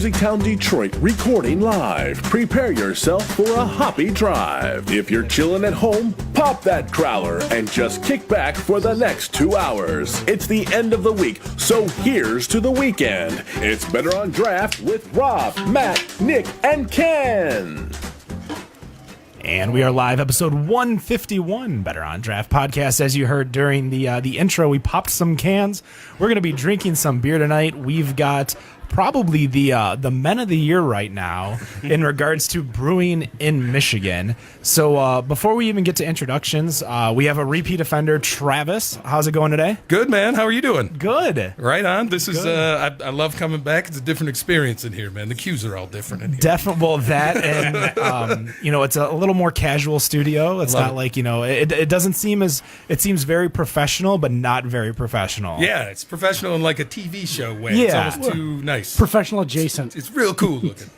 Music Town, Detroit, recording live. Prepare yourself for a hoppy drive. If you're chilling at home, pop that growler and just kick back for the next 2 hours. It's the end of the week, so here's to the weekend. It's Better on Draft with Rob, Matt, Nick, and Ken. And we are live, episode 151, Better on Draft podcast. As you heard during the intro, we popped some cans. We're going to be drinking some beer tonight. We've got probably the men of the year right now in regards to brewing in Michigan. So before we even get to introductions, we have a repeat offender, Travis. How's it going today? Good, man. How are you doing? Good. Right on. This is I love coming back. It's a different experience in here, man. The cues are all different in here. Definitely. Well, that and it's a little more casual studio. It's not like it doesn't seem as it seems very professional, but not very professional. Yeah, it's professional in like a TV show way. Yeah. It's almost too nice. Professional adjacent. It's real cool looking.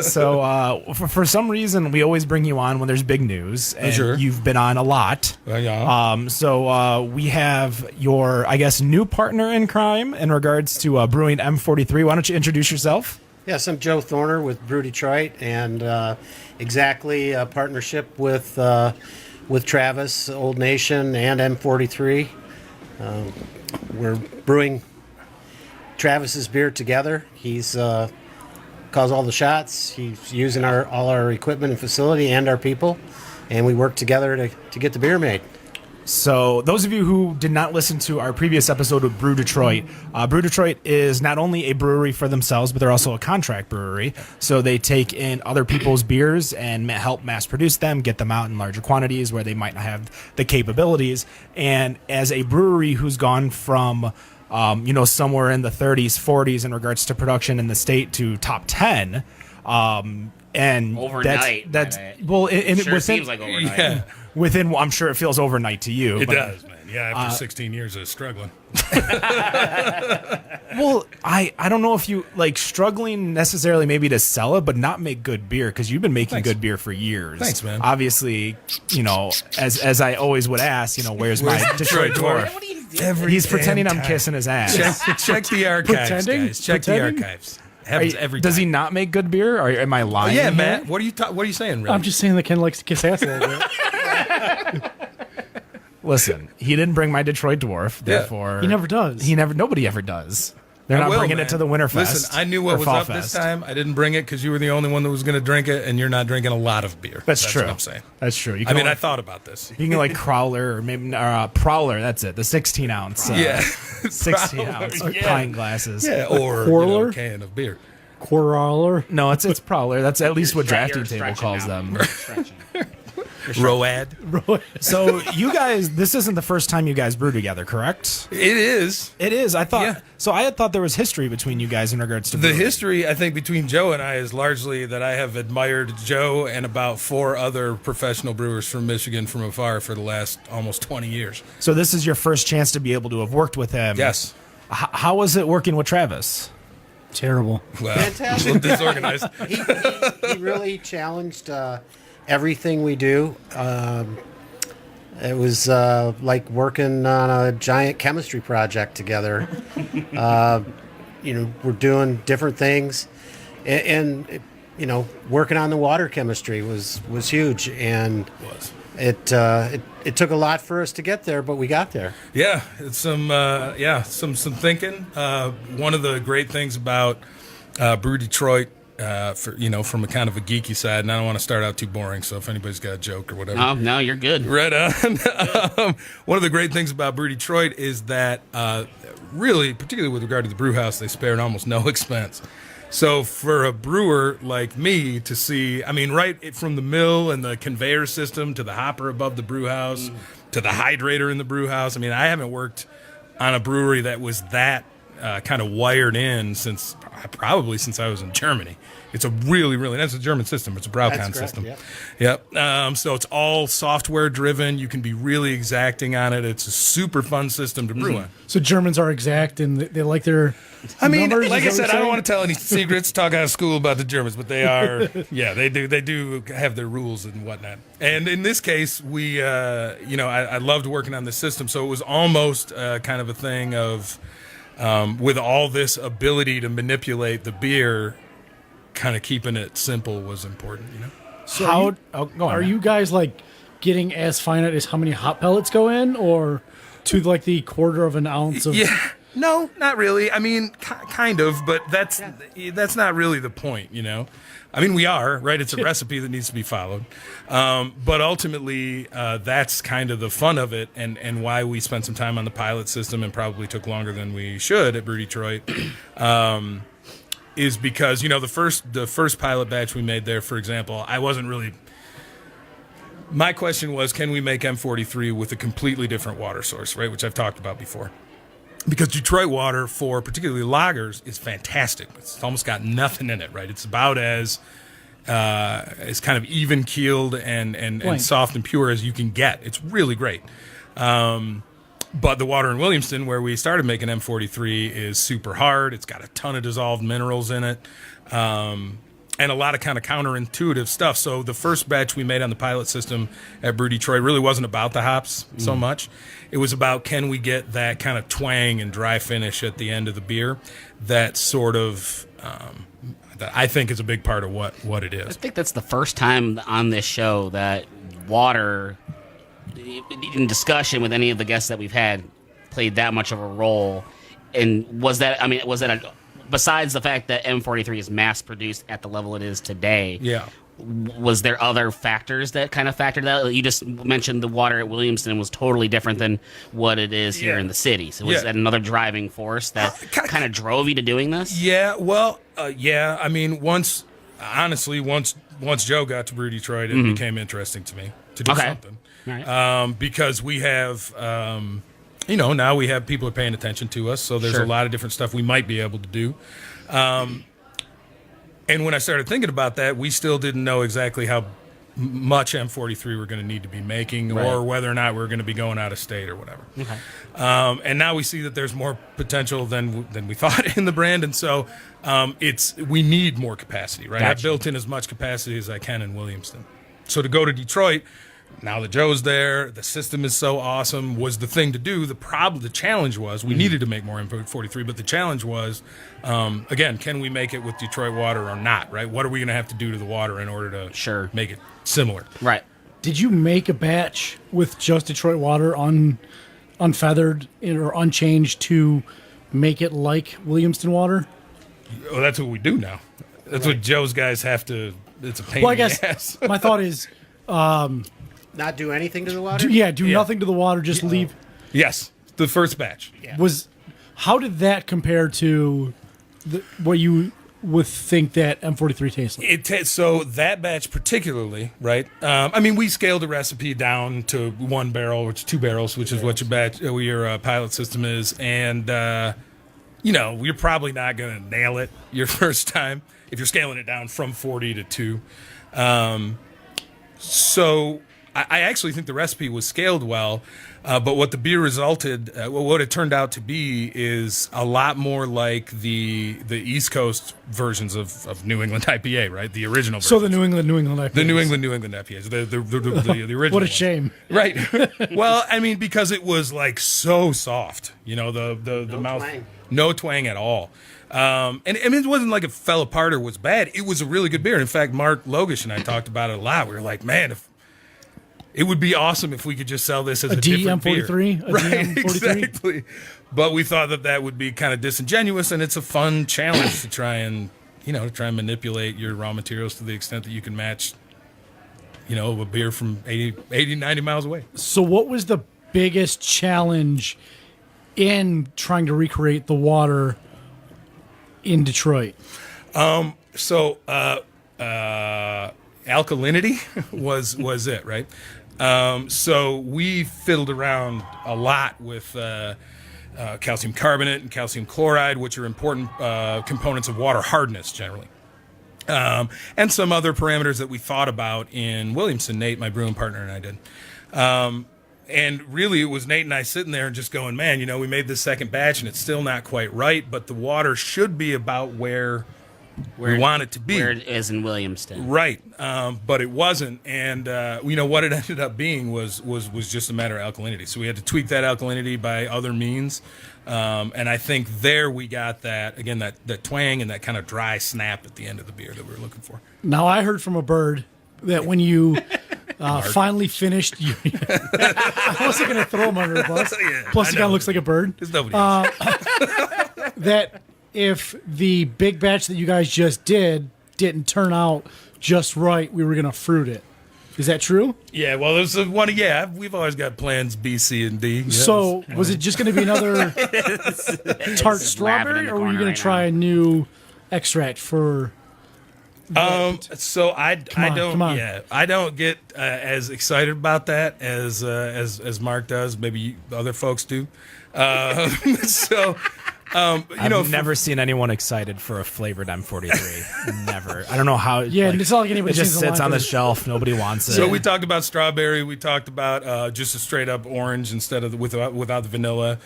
So for some reason, we always bring you on when there's big news, and sure. You've been on a lot. Yeah. So we have your, I guess, new partner in crime in regards to brewing M43. Why don't you introduce yourself? Yes, I'm Joe Thorner with Brew Detroit, and exactly a partnership with Travis, Old Nation, and M43. We're brewing Travis's beer together. He's calls all the shots. He's using all our equipment and facility and our people, and we work together to get the beer made. So those of you who did not listen to our previous episode with Brew Detroit, Brew Detroit is not only a brewery for themselves, but they're also a contract brewery. So they take in other people's beers and help mass produce them, get them out in larger quantities where they might not have the capabilities. And as a brewery who's gone from somewhere in the 30s, 40s in regards to production in the state to top 10. And overnight. That's well, and sure within, seems like overnight. Yeah. I'm sure it feels overnight to you. It does, man. Yeah, after 16 years of struggling. Well, I don't know if you like struggling necessarily maybe to sell it, but not make good beer, because you've been making good beer for years. Thanks, man. Obviously, as I always would ask, where's my Detroit dwarf? He's pretending I'm kissing his ass. Check the archives, Pretending? guys. Check Pretending? the archives. Happens every time. Does he not make good beer, or am I lying? Yeah, here? Matt. What are you saying, really? I'm just saying that Ken likes to kiss ass a little bit. Listen, he didn't bring my Detroit dwarf, therefore He never does. Nobody ever does. They're not bringing it to the Winterfest. Listen, I knew what or was Fall up Fest. this time. I didn't bring it because you were the only one that was going to drink it, and you're not drinking a lot of beer. That's true. What I'm saying. That's true. You I can I thought about this. You can like Crowler or maybe Prowler. That's it. The 16 ounce. 16 ounce pint glasses. Yeah, or Quarler? a can of beer. Quarler. No, it's Prowler. That's at least what Drafting You're Table stretching calls now. them. You're stretching. Road. So you guys, this isn't the first time you guys brew together, correct? It is. It is. I thought. Yeah. So I had thought there was history between you guys in regards to The brewing. history, I think, between Joe and I is largely that I have admired Joe and about 4 other professional brewers from Michigan from afar for the last almost 20 years. So this is your first chance to be able to have worked with him. Yes. How was it working with Travis? Terrible. Well, Fantastic. a little disorganized. He really challenged everything we do. It was like working on a giant chemistry project together. We're doing different things, and working on the water chemistry was huge, and it took a lot for us to get there, but we got there. Yeah, it's some thinking. One of the great things about Brew Detroit, from a kind of a geeky side, and I don't want to start out too boring, so if anybody's got a joke or whatever. No, you're good. Right on. One of the great things about Brew Detroit is that really, particularly with regard to the brew house, they spared almost no expense. So for a brewer like me to see, right from the mill and the conveyor system to the hopper above the brew house to the hydrator in the brew house, I haven't worked on a brewery that was that kind of wired in since I was in Germany. It's a really, really, that's a German system. It's a Braucon system. Yep. So it's all software driven. You can be really exacting on it. It's a super fun system to brew on. So Germans are exact and they like their numbers, like I is that said, what I you're don't want to tell any secrets, talk out of school about the Germans, but they are, they do have their rules and whatnot. And in this case, I loved working on this system. So it was almost kind of a thing of, with all this ability to manipulate the beer, kind of keeping it simple was important, you know. So Go on. are you guys like getting as finite as how many hop pellets go in, or to like the quarter of an ounce of? Yeah, no, not really. I mean, kind of, but that's not really the point, you know. I mean, we are, right? It's a recipe that needs to be followed. But ultimately, that's kind of the fun of it, and why we spent some time on the pilot system and probably took longer than we should at Brew Detroit, is because, you know, the first pilot batch we made there, for example, I wasn't really... My question was, can we make M43 with a completely different water source, right, which I've talked about before? Because Detroit water, for particularly lagers, is fantastic. It's almost got nothing in it, right? It's about as kind of even keeled and soft and pure as you can get. It's really great. But the water in Williamston, where we started making M43, is super hard. It's got a ton of dissolved minerals in it, and a lot of kind of counterintuitive stuff. So the first batch we made on the pilot system at Brew Detroit really wasn't about the hops so much. It was about, can we get that kind of twang and dry finish at the end of the beer that sort of, that I think is a big part of what it I is. think that's the first time on this show that water, in discussion with any of the guests that we've had, played that much of a role. And was that besides the fact that M43 is mass produced at the level it is today, Yeah. was there other factors that kind of factored that? You just mentioned the water at Williamston was totally different than what it is here in the city. So was that another driving force that kind of drove you to doing this? Yeah, well, yeah. I mean, once Joe got to Brew Detroit, it became interesting to me to do something. All right. Because we have, now we have people are paying attention to us, so there's a lot of different stuff we might be able to do. And when I started thinking about that, we still didn't know exactly how much M43 we're going to need to be making, or whether or not we're going to be going out of state or whatever. Okay. And now we see that there's more potential than we thought in the brand, and so we need more capacity, right? Gotcha. I've built in as much capacity as I can in Williamston. So to go to Detroit, now that Joe's there, the system is so awesome, was the thing to do. The challenge was we needed to make more M43, but the challenge was, again, can we make it with Detroit water or not, right? What are we going to have to do to the water in order to make it similar? Right. Did you make a batch with just Detroit water unfeathered or unchanged to make it like Williamston water? Well, that's what we do now. That's what Joe's guys have to. It's a pain Well, I in guess the ass. my thought is, Not do anything to the water? do nothing to the water, just leave. Yes, the first batch. Yeah. How did that compare to what you would think that M43 tastes like? So that batch particularly, right? I mean, we scaled the recipe down to 1 barrel, which 2 barrels, which is what your pilot system is, and you're probably not going to nail it your first time if you're scaling it down from 40 to 2. So I actually think the recipe was scaled well, but what the beer what it turned out to be is a lot more like the East Coast versions of New England IPA, right? The original version. So the New England IPAs. The New England IPAs, the original. What a ones. shame. Right. Well, I mean, because it was like so soft, the mouth, twang. no twang at all. And I mean, it wasn't like it fell apart or was bad. It was a really good beer. In fact, Mark Logish and I talked about it a lot. We were like, man, it would be awesome if we could just sell this as a different beer. DM43? Right, DM43? exactly. But we thought that would be kind of disingenuous, and it's a fun challenge to try and manipulate your raw materials to the extent that you can match, a beer from 80, 90 miles away. So what was the biggest challenge in trying to recreate the water in Detroit? So alkalinity was it, right? So we fiddled around a lot with calcium carbonate and calcium chloride, which are important components of water hardness generally. And some other parameters that we thought about in Williamston. Nate, my brewing partner, and I did. And really, it was Nate and I sitting there and just going, man, we made this second batch and it's still not quite right, but the water should be about where we want it to be. Where it is in Williamston. Right, but it wasn't, and what it ended up being was just a matter of alkalinity. So we had to tweak that alkalinity by other means, and I think there we got that again, that twang and that kind of dry snap at the end of the beer that we were looking for. Now I heard from a bird that when you finally finished, I wasn't going to throw him under the bus. Yeah, Plus, he I kind of know. looks like a bird. There's nobody else. That if the big batch that you guys just didn't turn out just right, we were going to fruit it. Is that true? Yeah, well, there's one. Yeah, we've always got plans B, C, and D. Yes. So was it just going to be another tart strawberry, or were you going to try a new extract for? So I come don't on. I don't get as excited about that as Mark does. Maybe other folks do. So. I've never seen anyone excited for a flavored M43. Never. I don't know how. Yeah, it's not like anybody it just sees sits on the line. shelf. Nobody wants it. So we talked about strawberry. We talked about just a straight up orange instead of without the vanilla.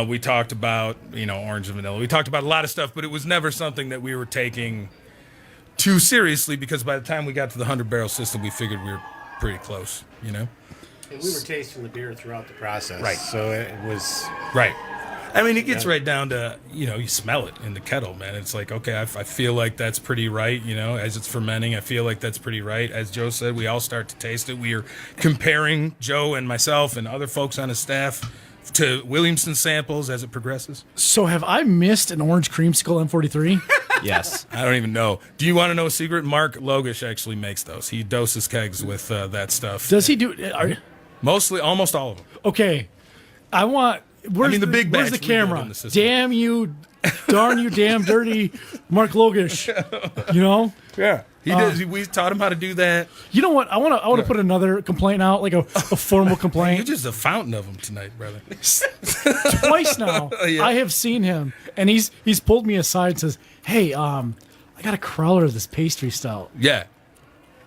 We talked about orange and vanilla. We talked about a lot of stuff, but it was never something that we were taking too seriously because by the time we got to the 100-barrel system, we figured we were pretty close. And we were tasting the beer throughout the process. Right. So it was. Right. I mean, it gets right down to, you smell it in the kettle, man. It's like, okay, I feel like that's pretty right, as it's fermenting. I feel like that's pretty right. As Joe said, we all start to taste it. We are comparing Joe and myself and other folks on his staff to Williamston samples as it progresses. So have I missed an orange creamsicle M43? Yes. I don't even know. Do you want to know a secret? Mark Logish actually makes those. He doses kegs with that stuff. Does he do? Mostly, almost all of them. Okay, I want. Where's the big Where's batch the we did camera? in the system. Damn you, darn you, damn dirty, Mark Logish. Yeah. He does. We taught him how to do that. You know what? I want to put another complaint out, like a formal You're complaint. just a fountain of them tonight, brother. Twice now, Yeah. I have seen him, and he's pulled me aside and says, "Hey, I got a crowler of this pastry stout." Yeah.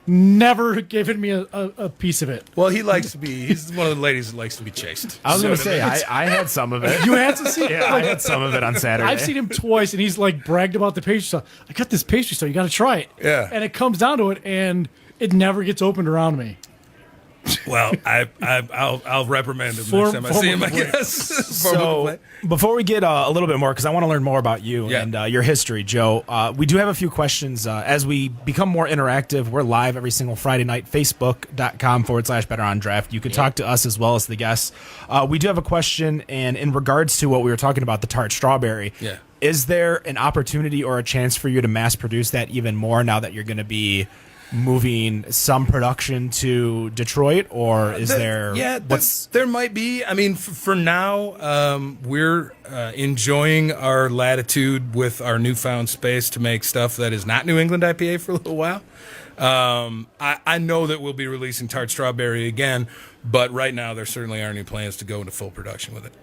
Never given me a piece of it. Well, he's one of the ladies that likes to be chased. I was going to say, I had some of it. You had to see. Yeah, I had some of it on Saturday. I've seen him twice, and he's like bragged about the pastry stuff. I got this pastry stuff. You got to try it. Yeah. And it comes down to it, and it never gets opened around me. Well, I'll reprimand him next time I see him, I guess. So before we get a little bit more, because I want to learn more about you Yeah. and your history, Joe, we do have a few questions. As we become more interactive, we're live every single Friday night, facebook.com/Better on Draft. You can talk to us as well as the guests. We do have a question, and in regards to what we were talking about, the tart strawberry, Yeah. is there an opportunity or a chance for you to mass produce that even more now that you're going to be moving some production to Detroit, or is there? Yeah, there might be. I mean, for now, we're enjoying our latitude with our newfound space to make stuff that is not New England IPA for a little while. I know that we'll be releasing Tart Strawberry again, but right now there certainly aren't any plans to go into full production with it.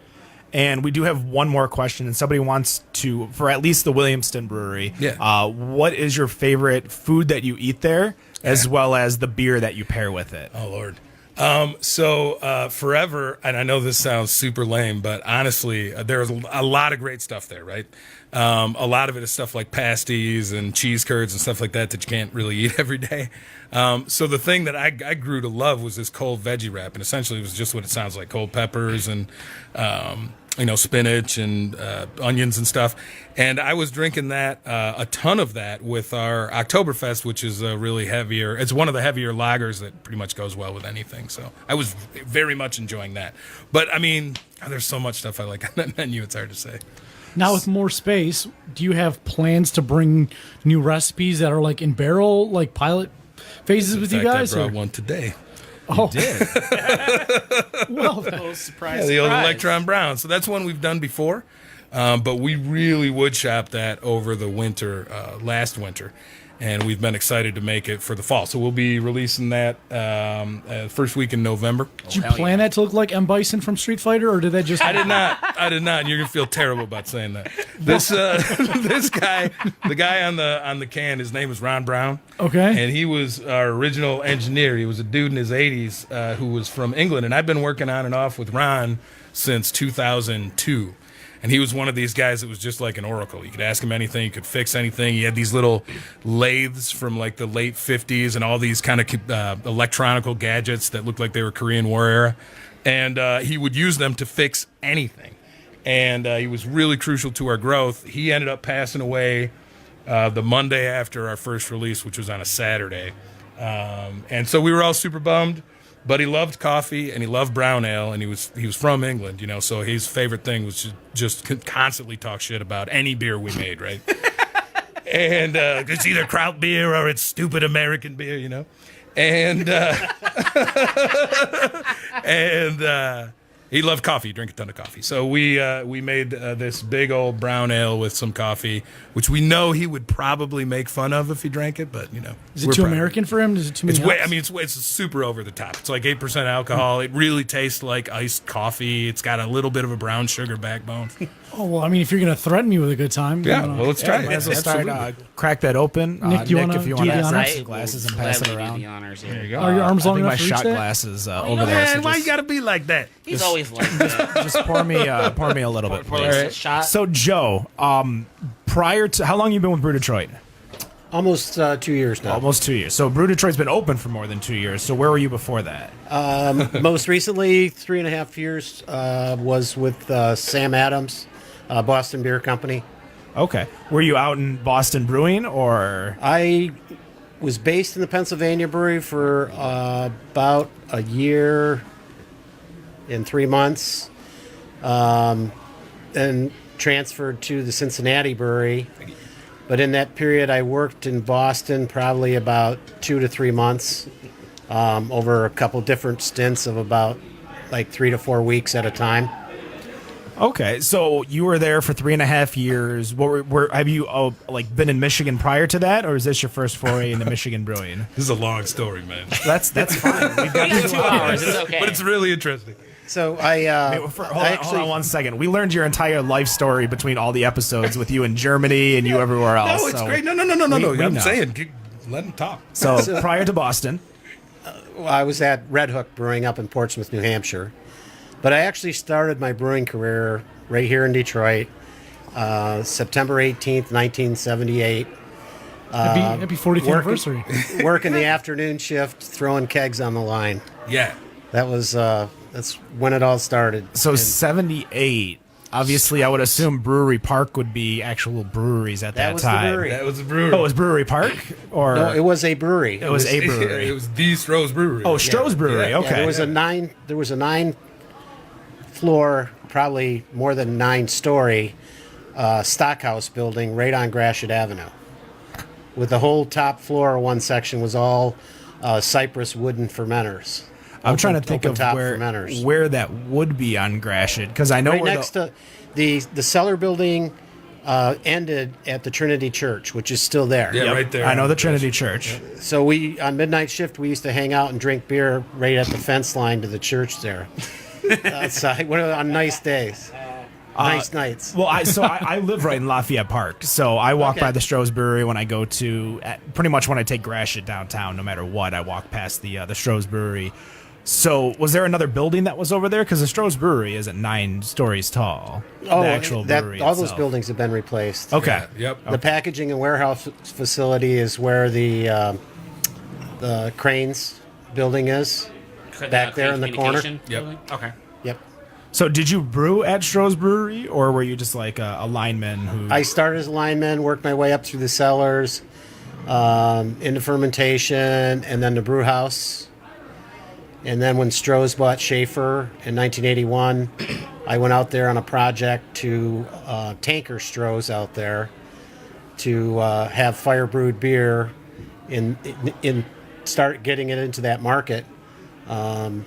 And we do have one more question, and somebody wants to, for at least the Williamston Brewery, what is your favorite food that you eat there, as well as the beer that you pair with it? Oh, Lord. So forever, and I know this sounds super lame, but honestly, there's a lot of great stuff there, right? A lot of it is stuff like pasties and cheese curds and stuff like that that you can't really eat every day. So the thing that I grew to love was this cold veggie wrap, and essentially it was just what it sounds like: cold peppers and spinach and onions and stuff. And I was drinking that, a ton of that, with our Oktoberfest, which is a really heavier. It's one of the heavier lagers that pretty much goes well with anything. So I was very much enjoying that. But I mean, there's so much stuff I like on that menu; it's hard to say. Now, with more space, do you have plans to bring new recipes that are like in barrel, like pilot phases with you guys? I brought one today. Oh, Did. well, Surprise, The old Electron Brown. So that's one we've done before, but we really wood shopped that over the winter, last winter, and we've been excited to make it for the fall. So we'll be releasing that first week in November. did you plan that to look like M. Bison from Street Fighter, or did that just? I did not. And you're gonna feel terrible about saying that. This guy, the guy on the can, his name is Ron Brown. Okay. And he was our original engineer. He was a dude in his 80s who was from England, and I've been working on and off with Ron since 2002. And he was one of these guys that was just like an oracle. You could ask him anything, you could fix anything. He had these little lathes from like the late 50s and all these kind of electronical gadgets that looked like they were Korean War era. And he would use them to fix anything. And he was really crucial to our growth. He ended up passing away the Monday after our first release, which was on a Saturday. And so we were all super bummed. But he loved coffee and he loved brown ale, and he was from England, so his favorite thing was just constantly talk shit about any beer we made, right? And it's either kraut beer or it's stupid American beer, And and he loved coffee. He drank a ton of coffee. So we made this big old brown ale with some coffee, which we know he would probably make fun of if he drank it. But is it too American for him? Is it too many? It's super over the top. It's like 8% alcohol. It really tastes like iced coffee. It's got a little bit of a brown sugar backbone. Oh well, if you're gonna thriten me with a good time, well, let's try it. Might as well start, crack that open. Nick, do you want to if you do want the to honors? pass the glasses and pass it around. There you go. Are your arms long enough my to reach shot that? glasses over there. Man, So why just, you gotta be like that? He's always like that. just pour me a little bit, Pour please. a shot. So Joe, prior to how long you been with Brew Detroit? Almost 2 years now. Almost 2 years. So Brew Detroit's been open for more than 2 years. So where were you before that? Most recently, 3.5 years was with Sam Adams, Boston Beer Company. Okay. Were you out in Boston brewing or? I was based in the Pennsylvania brewery for about a year and 3 months, then transferred to the Cincinnati brewery. But in that period, I worked in Boston probably about 2 to 3 months over a couple different stints of about like 3 to 4 weeks at a time. Okay, so you were there for 3.5 years. Have you been in Michigan prior to that, or is this your first foray into Michigan brewing? This is a long story, man. That's fine. We've got We got 2 hours. It's okay. But it's really interesting. So Hold on 1 second. We learned your entire life story between all the episodes with you in Germany and you everywhere else. No, it's so great. No. we I'm know. saying, let him talk. So prior to Boston, I was at Red Hook Brewing up in Portsmouth, New Hampshire. But I actually started my brewing career right here in Detroit, September 18th, 1978. Happy 40th anniversary. Working the afternoon shift, throwing kegs on the line. Yeah. That was that's when it all started. so 78. Obviously, I would assume Brewery Park would be actual breweries at that That was the time. brewery. That was a brewery. Oh, it was Brewery Park, or No, it was a brewery. it was a brewery. It was the Stroh's Brewery. Oh, Stroh's Brewery. Yeah, Okay. There was a 9 floor, probably more than 9-story stockhouse building right on Gratiot Avenue. With the whole top floor, one section was all cypress wooden fermenters. I'm trying to think of open-top fermenters. where that would be on Gratiot, because I know Right where next to the cellar building ended at the Trinity Church, which is still there. Yeah, Yep, right there. I know the Trinity Church. So we, on midnight shift, we used to hang out and drink beer right at the fence line to the church there. Outside, on nice days. Nice nights. Well, I live right in Lafayette Park, so I walk Okay. by the Stroh's Brewery when I go to pretty much when I take Gratiot downtown. No matter what, I walk past the Stroh's Brewery. So, was there another building that was over there? Because the Stroh's Brewery isn't 9 stories tall. The actual brewery all those itself. buildings have been replaced. Okay. Yep. The packaging and warehouse facility is where the Cranes building is. Back there in the corner. Communication Yep. building? Okay. Yep. So, did you brew at Stroh's Brewery, or were you just like a lineman who? I started as a lineman, worked my way up through the cellars, into fermentation, and then the brew house. And then when Stroh's bought Schaefer in 1981, I went out there on a project to tanker Stroh's out there to have fire brewed beer in start getting it into that market. And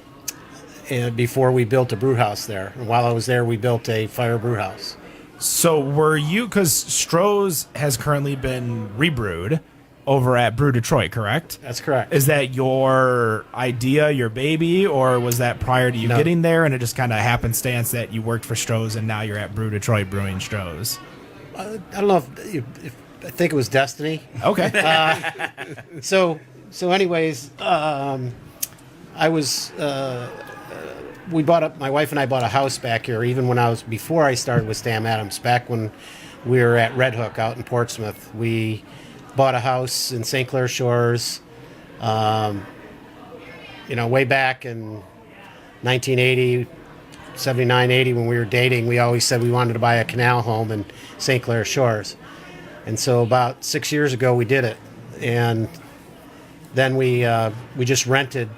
before we built a brew house there. And while I was there, we built a fire brew house. So, were you, because Stroh's has currently been rebrewed over at Brew Detroit, correct? That's correct. Is that your idea, your baby, or was that prior to you No. getting there and it just kind of happenstance that you worked for Stroh's and now you're at Brew Detroit brewing Stroh's? I don't know if I think it was destiny. Okay. So anyways, I was my wife and I bought a house back here. Even before I started with Sam Adams, back when we were at Red Hook out in Portsmouth, we bought a house in St. Clair Shores. Way back in 1980, 79, 80, when we were dating, we always said we wanted to buy a canal home in St. Clair Shores. And so about 6 years ago, we did it. And then we just rented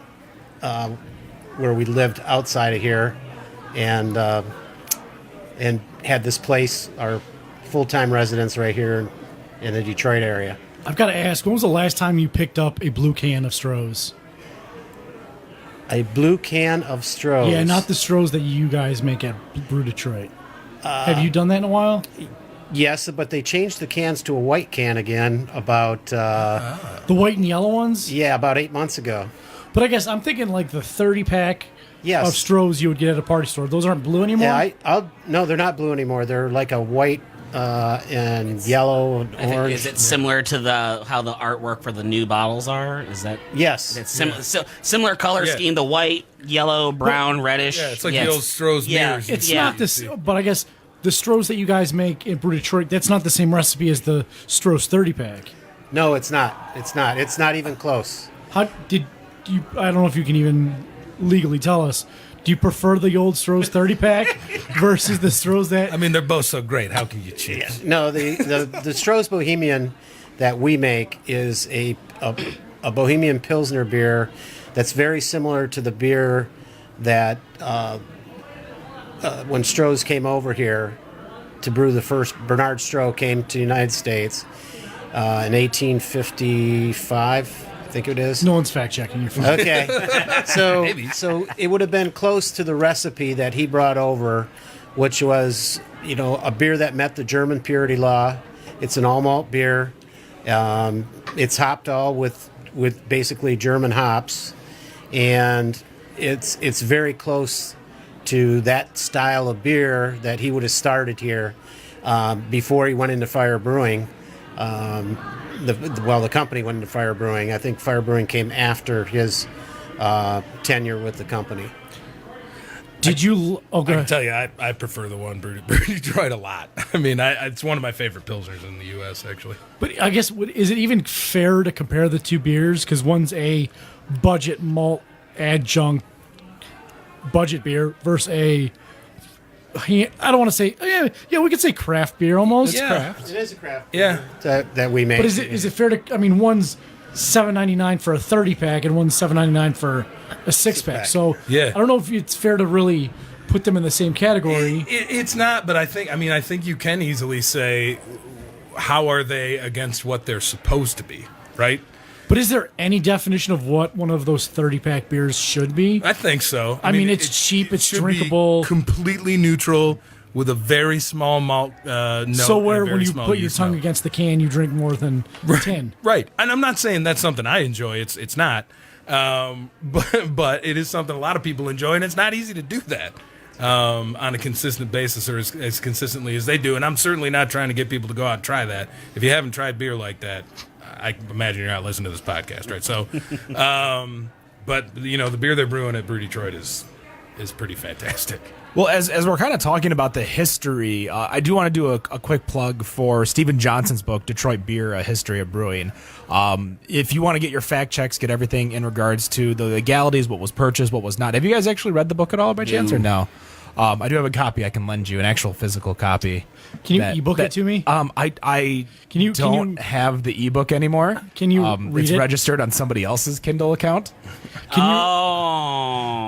where we lived outside of here, and had this place, our full-time residence right here in the Detroit area. I've got to ask, when was the last time you picked up a blue can of Stroh's? A blue can of Stroh's. Yeah, not the Stroh's that you guys make at Brew Detroit. Have you done that in a while? Yes, but they changed the cans to a white can again about... The white and yellow ones? about 8 months ago. But I guess I'm thinking like the 30-pack Yes. of Stroh's you would get at a party store. Those aren't blue anymore? Yeah, no, they're not blue anymore. They're like a white and yellow and orange. Is it similar to how the artwork for the new bottles are? Is that Yes. it's similar color scheme? The white, yellow, brown, reddish. Yeah, it's like the old Stroh's mirrors. It's not this, but I guess the Stroh's that you guys make in Brew Detroit, that's not the same recipe as the Stroh's 30-pack. No, it's not. It's not. It's not even close. How did you? I don't know if you can even legally tell us. Do you prefer the old Stroh's 30-pack versus the Stroh's that? I mean, they're both so great. How can you choose? No, the Stroh's Bohemian that we make is a Bohemian Pilsner beer that's very similar to the beer that when Stroh's came over here to brew the first. Bernard Stroh came to the United States in 1855. I think it is. No one's fact checking you. Okay, so it would have been close to the recipe that he brought over, which was a beer that met the German purity law. It's an all malt beer. It's hopped all with basically German hops, and it's very close to that style of beer that he would have started here before he went into Fire Brewing. The company went into Fire Brewing. I think Fire Brewing came after his tenure with the company. Did you? Oh, go I can ahead. tell you, I prefer the one Brew Detroit a lot. I mean, it's one of my favorite pilsners in the U.S. actually. But I guess is it even fair to compare the two beers? Because one's a budget malt adjunct budget beer versus a. I don't want to say. Yeah, we could say craft beer almost. Yeah. Craft. It is a craft Yeah. beer that we make. But is it fair to? I mean, one's $7.99 for a 30-pack and one's $7.99 for a 6-pack. Six-pack. So Yeah. I don't know if it's fair to really put them in the same category. It's not, but I think you can easily say, how are they against what they're supposed to be, right? But is there any definition of what one of those 30-pack beers should be? I think so. I mean, it's cheap, it's should drinkable. be completely neutral with a very small malt note. So and where a very when you small put your yeast tongue note. against the can, you drink more than 10. Right, and I'm not saying that's something I enjoy. It's not, but it is something a lot of people enjoy, and it's not easy to do that on a consistent basis or as consistently as they do. And I'm certainly not trying to get people to go out and try that. If you haven't tried beer like that, I imagine you're not listening to this podcast, right? So, but the beer they're brewing at Brew Detroit is pretty fantastic. Well, as we're kind of talking about the history, I do want to do a quick plug for Stephen Johnson's book, Detroit Beer, A History of Brewing. If you want to get your fact checks, get everything in regards to the legalities, what was purchased, what was not. Have you guys actually read the book at all by chance or no? I do have a copy I can lend you, an actual physical copy. Can you ebook it to me? I don't have the ebook anymore. Can you read it's it? registered on somebody else's Kindle account.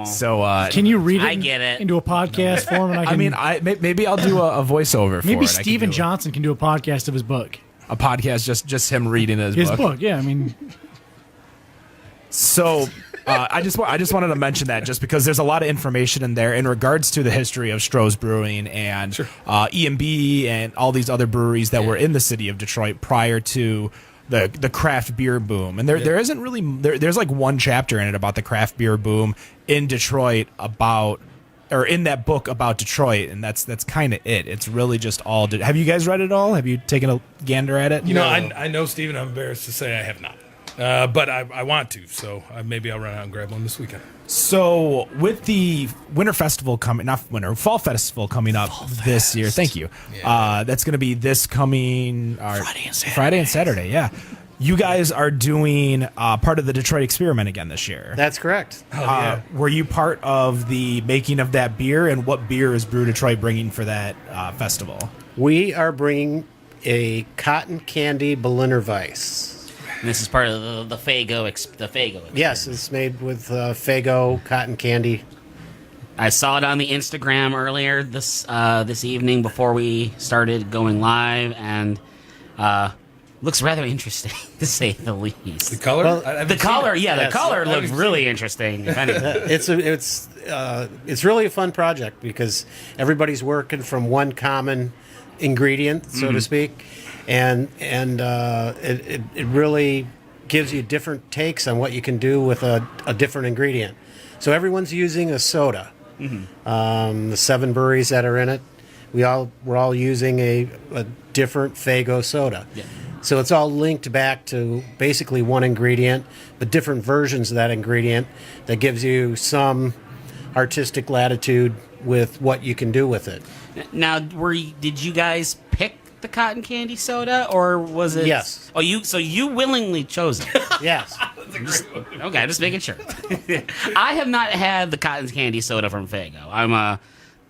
So Can you read it, I get it. into a podcast form? And maybe I'll do a voiceover for it. maybe I can Stephen do Johnson can do a podcast of his book. a podcast, just him reading his His book. book, yeah. I mean, So I just wanted to mention that just because there's a lot of information in there in regards to the history of Stroh's Brewing and E&B and all these other breweries that were in the city of Detroit prior to the craft beer boom. And there isn't really there's like one chapter in it about the craft beer boom in Detroit in that book about Detroit, and that's kind of it. It's really just all. Have you guys read it all? Have you taken a gander at it? I know, Stephen, I'm embarrassed to say I have not. But I want to, so maybe I'll run out and grab one this weekend. So with the Winter Festival Fall Festival coming up this year. Thank you. Yeah. That's going to be this coming Friday and Saturday. Yeah. You guys are doing part of the Detroit Experiment again this year. That's correct. Were you part of the making of that beer, and what beer is Brew Detroit bringing for that festival? We are bringing a cotton candy Berliner Weiss. And this is part of the Fago. The Fago. Yes, it's made with Fago cotton candy. I saw it on the Instagram earlier this evening before we started going live, and looks rather interesting to say the least. The color? Well, The color, yeah, Yes. the color looks really interesting. If anything. It's really a fun project because everybody's working from one common ingredient, so to speak, and it really gives you different takes on what you can do with a different ingredient. So everyone's using a soda. The 7 breweries that are in it, we're all using a different Fago soda. Yeah. So it's all linked back to basically one ingredient, but different versions of that ingredient that gives you some artistic latitude with what you can do with it. Now, did you guys pick the cotton candy soda, or was it? Yes. Oh, you willingly chose it. Yes. Okay, just making sure. I have not had the cotton candy soda from Fago. I'm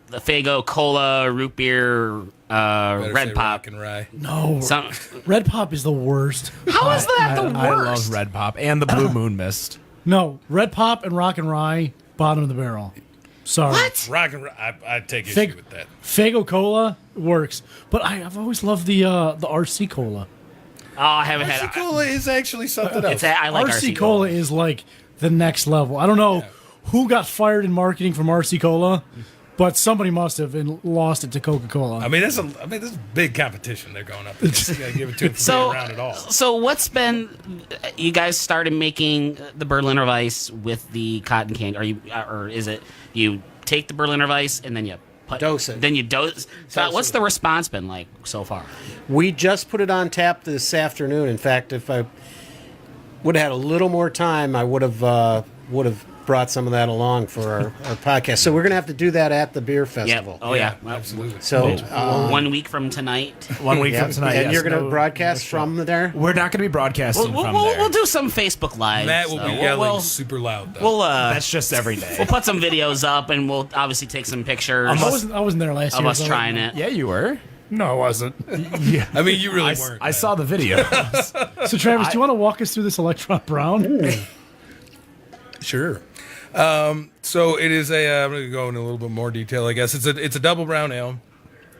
the Fago Cola, root beer, Better Red say Pop. Rock and Rye. No, Some, Red Pop is the worst. how is that the worst? I love Red Pop and the Blue Moon Mist. No, Red Pop and Rock and Rye, bottom of the barrel. Sorry. What? Rock and Rye, I take issue with that. Fago Cola works, but I've always loved the RC Cola. Oh, I haven't had. Cola is actually something else. I like RC Cola is like the next level. I don't know who got fired in marketing from RC Cola, but somebody must have and lost it to Coca-Cola. I mean, this is big competition they're going up against. You gotta give it to them for being around at all. So what's been? You guys started making the Berliner Weiss with the cotton candy, or is it you take the Berliner Weiss and then you Dose it. Then you dose. So what's the response been like so far? We just put it on tap this afternoon. In fact, if I would have had a little more time, I would have brought some of that along for our podcast. So we're going to have to do that at the beer festival. Yep. Oh yeah. Absolutely. So 1 week from tonight. 1 week from tonight. and yes. you're going to No- broadcast from there. We're not going to be broadcasting from there. We'll do some Facebook Live. Matt will be yelling super loud, though. We'll That's just every day. we'll put some videos up, and we'll obviously take some pictures I wasn't there last of year. us so- trying it. Yeah, you were. No, I wasn't. Yeah. I mean, you really weren't. I saw the video. So, Travis, do you want to walk us through this Electron Brown? Sure. So it is I'm going to go into a little bit more detail, I guess. It's a double brown ale.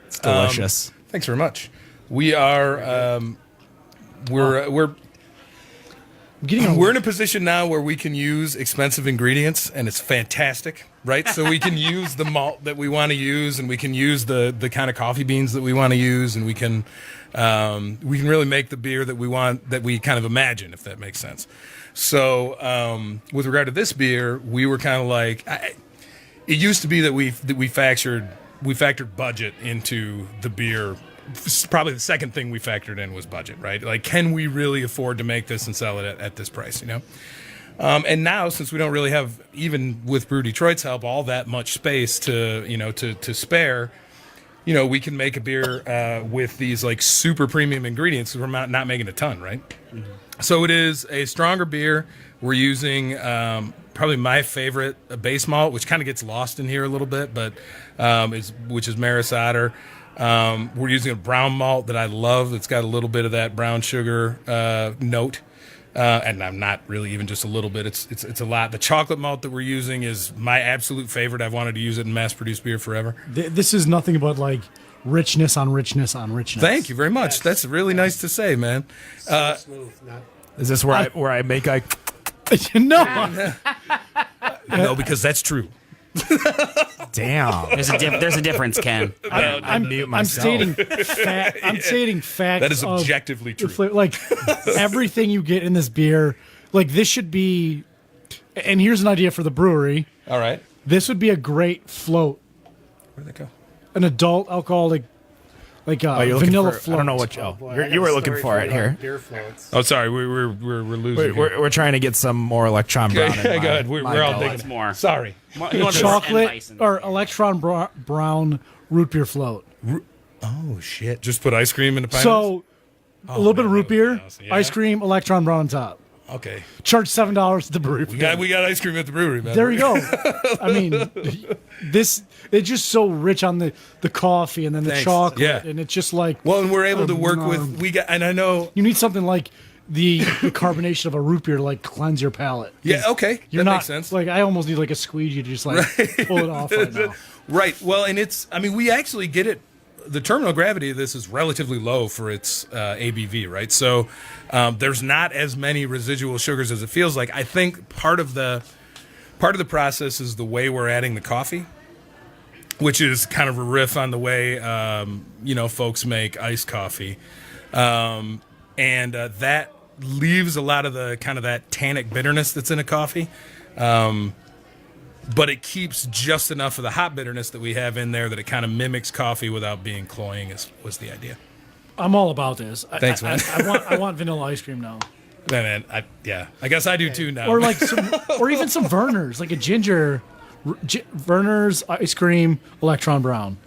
It's delicious. Thanks very much. We are we're in a position now where we can use expensive ingredients, and it's fantastic, right? So we can use the malt that we want to use, and we can use the kind of coffee beans that we want to use, and we can really make the beer that we want, that we kind of imagine, if that makes sense. So with regard to this beer, we were kind of like, it used to be that we factored budget into the beer. Probably the second thing we factored in was budget, right? Like, can we really afford to make this and sell it at this price, you know? And now, since we don't really have, even with Brew Detroit's help, all that much space to spare, you know, we can make a beer with these like super premium ingredients. We're not making a ton, right? Mm-hmm. So it is a stronger beer. We're using probably my favorite base malt, which kind of gets lost in here a little bit, but which is Maris Otter. We're using a brown malt that I love. It's got a little bit of that brown sugar note, and I'm not really even just a little bit. It's a lot. The chocolate malt that we're using is my absolute favorite. I've wanted to use it in mass-produced beer forever. This is nothing but like richness on richness on richness. Thank you very much. That's really nice to say, man. Smooth. Is this where I make like? No. No, because that's true. Damn. There's a difference, Ken. I'm stating facts. That is of objectively the true. like everything you get in this beer. Like this should be. And here's an idea for the brewery. All right. This would be a great float. Where'd that go? An adult alcoholic, like Oh, you're looking vanilla for, float. I don't know what you were looking for it here. Beer floats. Oh, sorry, we're losing. We're trying to get some more electron brown. Okay, in go my- ahead. We're my all belly. digging. What's more? Sorry. You want Chocolate or electron brown root beer float. Oh shit! Just put ice cream in the pineapples. So a little bit of root beer, Yeah. ice cream, electron brown on top. Okay, Charge $7 at the brewery. we got ice cream at the brewery, man. There you go. I mean, it's just so rich on the coffee and then the Thanks. chocolate, Yeah. and it's just like Well, and we're able to work with and I know. you need something like the carbonation of a root beer to like cleanse your palate. Yeah. Okay. You're that not makes sense. like I almost need like a squeegee to just like pull it off right now. Right. Well, and we actually get it. The terminal gravity of this is relatively low for its ABV, right? So there's not as many residual sugars as it feels like. I think part of the process is the way we're adding the coffee, which is kind of a riff on the way folks make iced coffee, and that leaves a lot of the kind of that tannic bitterness that's in a coffee. But it keeps just enough of the hop bitterness that we have in there that it kind of mimics coffee without being cloying. Was the idea? I'm all about this. Thanks, man. I want vanilla ice cream now, Man, I guess I do too now. or like or even some Vernors, like a ginger Vernors ice cream electron brown.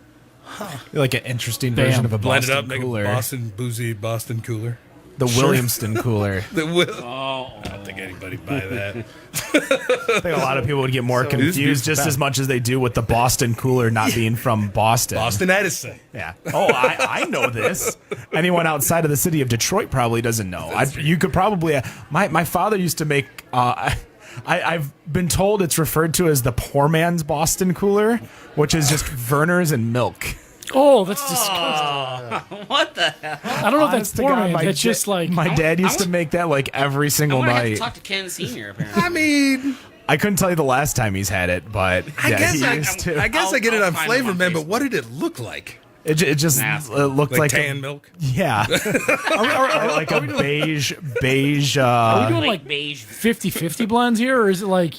Like an interesting version of a blend it Boston up, make cooler. a boozy Boston cooler. The Williamston cooler. I don't think anybody buy that. I think a lot of people would get more confused just as much as they do with the Boston cooler not being from Boston. Boston Edison. Yeah. Oh, I know this. Anyone outside of the city of Detroit probably doesn't know. You could probably. My father used to make. I've been told it's referred to as the poor man's Boston cooler, which is just Vernors and milk. Oh, that's disgusting. What the hell? I don't know if that's Honest to poor God, man. my That's just like my dad used to make that like every I'm single gonna have to night. talk to Ken Senior. Apparently, I mean, I couldn't tell you the last time he's had it, but I yeah, guess he I used to. I guess I'll- I get it I'll on find Flavor him on Man, but Facebook. what did it look like? It just Nasty. looked Like like tan milk? yeah, or like a beige. are we doing like like beige. 50-50 blends here, or is it like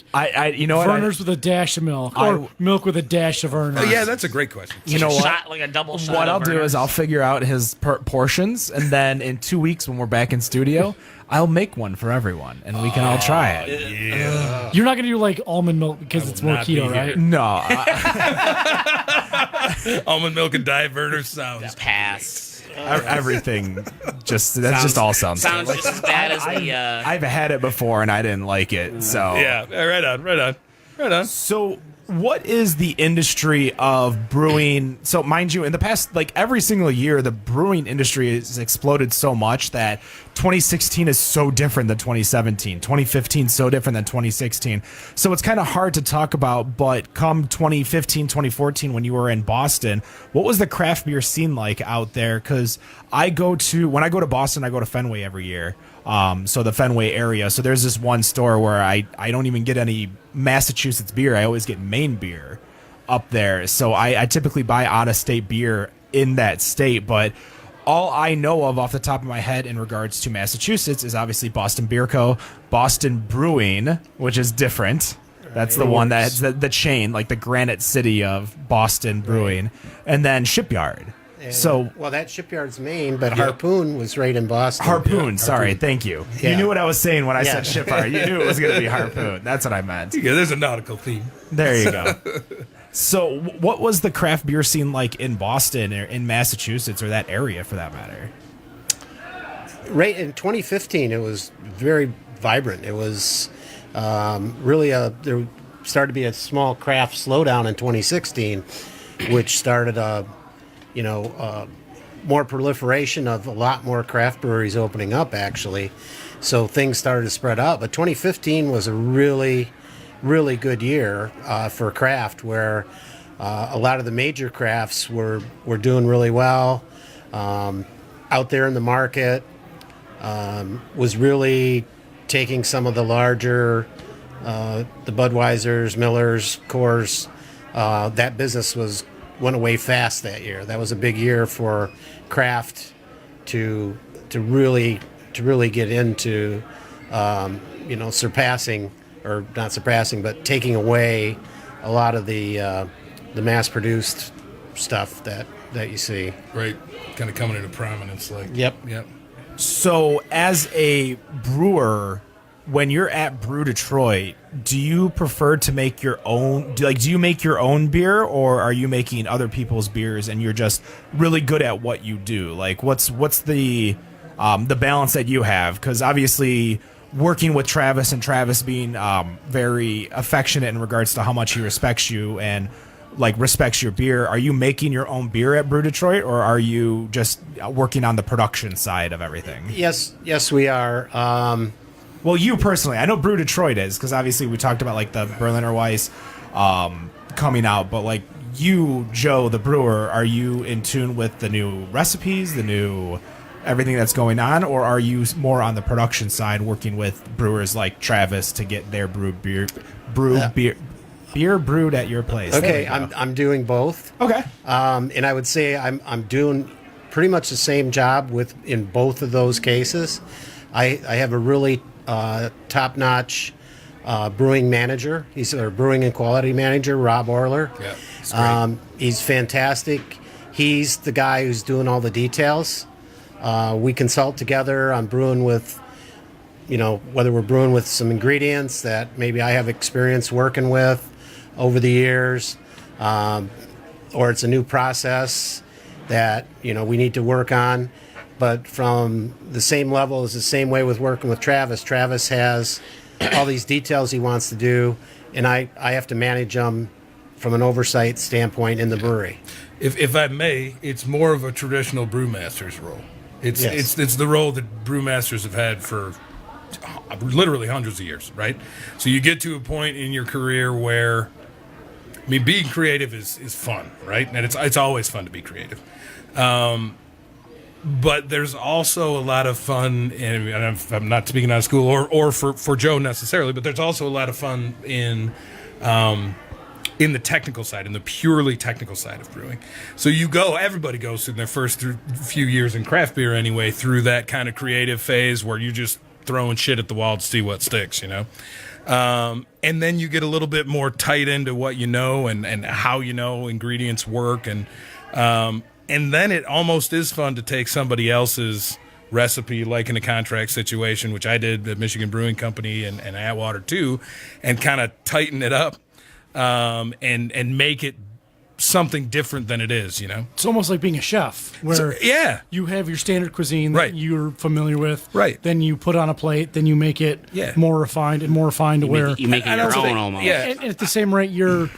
you know what? Vernors with a dash of milk, or milk with a dash of Vernors? Oh, yeah, that's a great question. You know what? Shot, like a double shot. What of I'll do is Vernors. I'll figure out his portions, and then in 2 weeks when we're back in studio, I'll make one for everyone, and we can all try it. Yeah. You're not gonna do like almond milk because it's more not be keto, here. right? No, Almond milk and diet Vernor sounds. pass. everything just just all sounds. Sounds just as bad as the. I've had it before and I didn't like it. So Yeah, right on. So what is the industry of brewing? So mind you, in the past, like every single year, the brewing industry has exploded so much that 2016 is so different than 2017. 2015 so different than 2016. So it's kind of hard to talk about, but come 2015, 2014, when you were in Boston, what was the craft beer scene like out there? Because when I go to Boston, I go to Fenway every year. So the Fenway area. So there's this one store where I don't even get any Massachusetts beer. I always get Maine beer up there. So I typically buy out-of-state beer in that state. But all I know of off the top of my head in regards to Massachusetts is obviously Boston Beer Co., Boston Brewing, which is different. That's the one that's the chain, like the Granite City of Boston Brewing. And then Shipyard. Well, that Shipyard's Maine, but Harpoon was right in Boston. Harpoon, sorry, thank you. Yeah. You knew what I was saying when I Yeah. said Shipyard. You knew it was going to be Harpoon. That's what I meant. Yeah, there's a nautical theme. There you go. So, what was the craft beer scene like in Boston or in Massachusetts or that area for that matter? Right in 2015, it was very vibrant. It was really there started to be a small craft slowdown in 2016, which started more proliferation of a lot more craft breweries opening up, actually. So things started to spread out. But 2015 was a really, really good year for craft, where a lot of the major crafts were doing really well. Out there in the market was really taking some of the larger, the Budweisers, Millers, Coors. That business went away fast that year. That was a big year for craft to really get into surpassing, or not surpassing, but taking away a lot of the mass produced stuff that you see. Right, kind of coming into prominence. Like, Yep. So, as a brewer, when you're at Brew Detroit, do you prefer to make your own? Do you make your own beer, or are you making other people's beers and you're just really good at what you do? Like, what's the balance that you have? Because obviously, working with Travis and Travis being very affectionate in regards to how much he respects you and like respects your beer, are you making your own beer at Brew Detroit, or are you just working on the production side of everything? Yes, we are. Well, you personally, I know Brew Detroit is, because obviously we talked about like the Berliner Weiss coming out, but like you, Joe, the brewer, are you in tune with the new recipes, the new everything that's going on, or are you more on the production side working with brewers like Travis to get their beer brewed at your place? Okay, I'm doing both. Okay. And I would say I'm doing pretty much the same job in both of those cases. I have a really top-notch brewing manager. He's our brewing and quality manager, Rob Orler. Yeah, he's fantastic. He's the guy who's doing all the details. We consult together on brewing with, whether we're brewing with some ingredients that maybe I have experience working with over the years, or it's a new process that, we need to work on. But from the same level is the same way with working with Travis. Travis has all these details he wants to do, and I have to manage them from an oversight standpoint in the brewery. If I may, it's more of a traditional brewmaster's role. It's the role that brewmasters have had for literally hundreds of years, right? So you get to a point in your career where, being creative is fun, right? And it's always fun to be creative. But there's also a lot of fun, and I'm not speaking out of school or for Joe necessarily, but there's also a lot of fun in the technical side, in the purely technical side of brewing. So everybody goes through their first few years in craft beer anyway, through that kind of creative phase where you're just throwing shit at the wall to see what sticks, and then you get a little bit more tight into what you know and how ingredients work, and then it almost is fun to take somebody else's recipe, like in a contract situation, which I did at Michigan Brewing Company and Atwater too, and kind of tighten it up and make it something different than it is, It's almost like being a chef, where you have your standard cuisine that you're familiar with, right? Then you put on a plate, then you make it more refined to where you make it your own almost. Yeah. And at the same rate, you're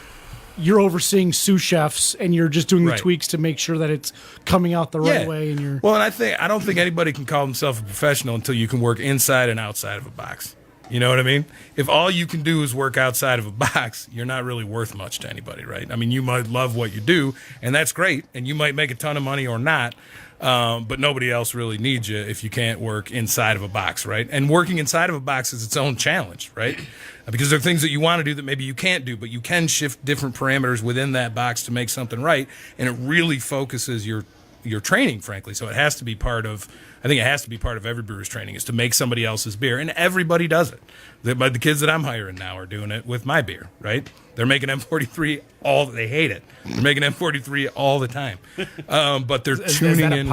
overseeing sous chefs, and you're just doing the tweaks to make sure that it's coming out the right way. And you're and I don't think anybody can call themselves a professional until you can work inside and outside of a box. You know what I mean? If all you can do is work outside of a box, you're not really worth much to anybody, right? You might love what you do, and that's great, and you might make a ton of money or not, but nobody else really needs you if you can't work inside of a box, right? And working inside of a box is its own challenge, right? Because there are things that you want to do that maybe you can't do, but you can shift different parameters within that box to make something right, and it really focuses your training, frankly. So it has to be part of every brewer's training, is to make somebody else's beer, and everybody does it. The kids that I'm hiring now are doing it with my beer, right? They're making M43 they hate it. They're making M43 all the time, but they're tuning in.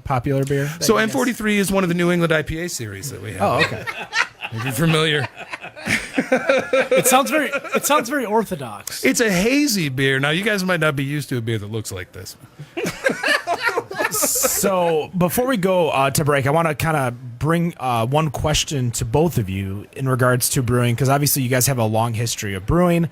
Popular beer. So M43 is one of the New England IPA series that we have. Oh, okay. If you're familiar. It sounds very orthodox. It's a hazy beer. Now, you guys might not be used to a beer that looks like this. So before we go to break, I want to kind of bring one question to both of you in regards to brewing, because obviously you guys have a long history of brewing,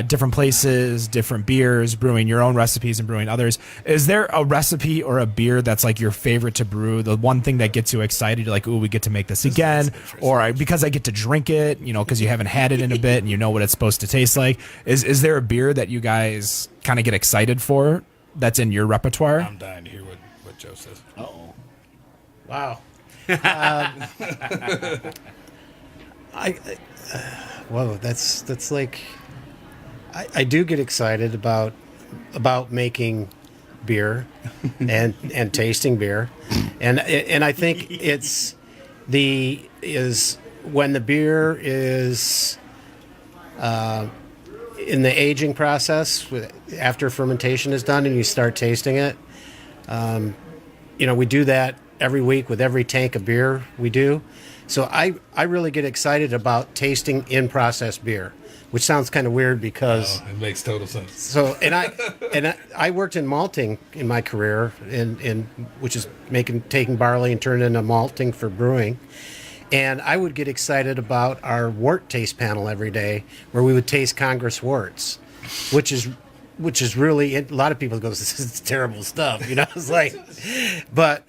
different places, different beers, brewing your own recipes and brewing others. Is there a recipe or a beer that's like your favorite to brew, the one thing that gets you excited? You're like, ooh, we get to make this again, or because I get to drink it, because you haven't had it in a bit and you know what it's supposed to taste like. Is there a beer that you guys kind of get excited for that's in your repertoire? I'm dying to hear what Joe says. Uh-oh. Wow. That's like, I do get excited about making beer and tasting beer, and I think is when the beer is in the aging process, after fermentation is done and you start tasting it, we do that every week with every tank of beer we do. So I really get excited about tasting in-process beer, which sounds kind of weird because it makes total sense. So I worked in malting in my career, in which is taking barley and turning it into malting for brewing. And I would get excited about our wort taste panel every day, where we would taste Congress worts, which is really, a lot of people go, this is terrible stuff, It's like, but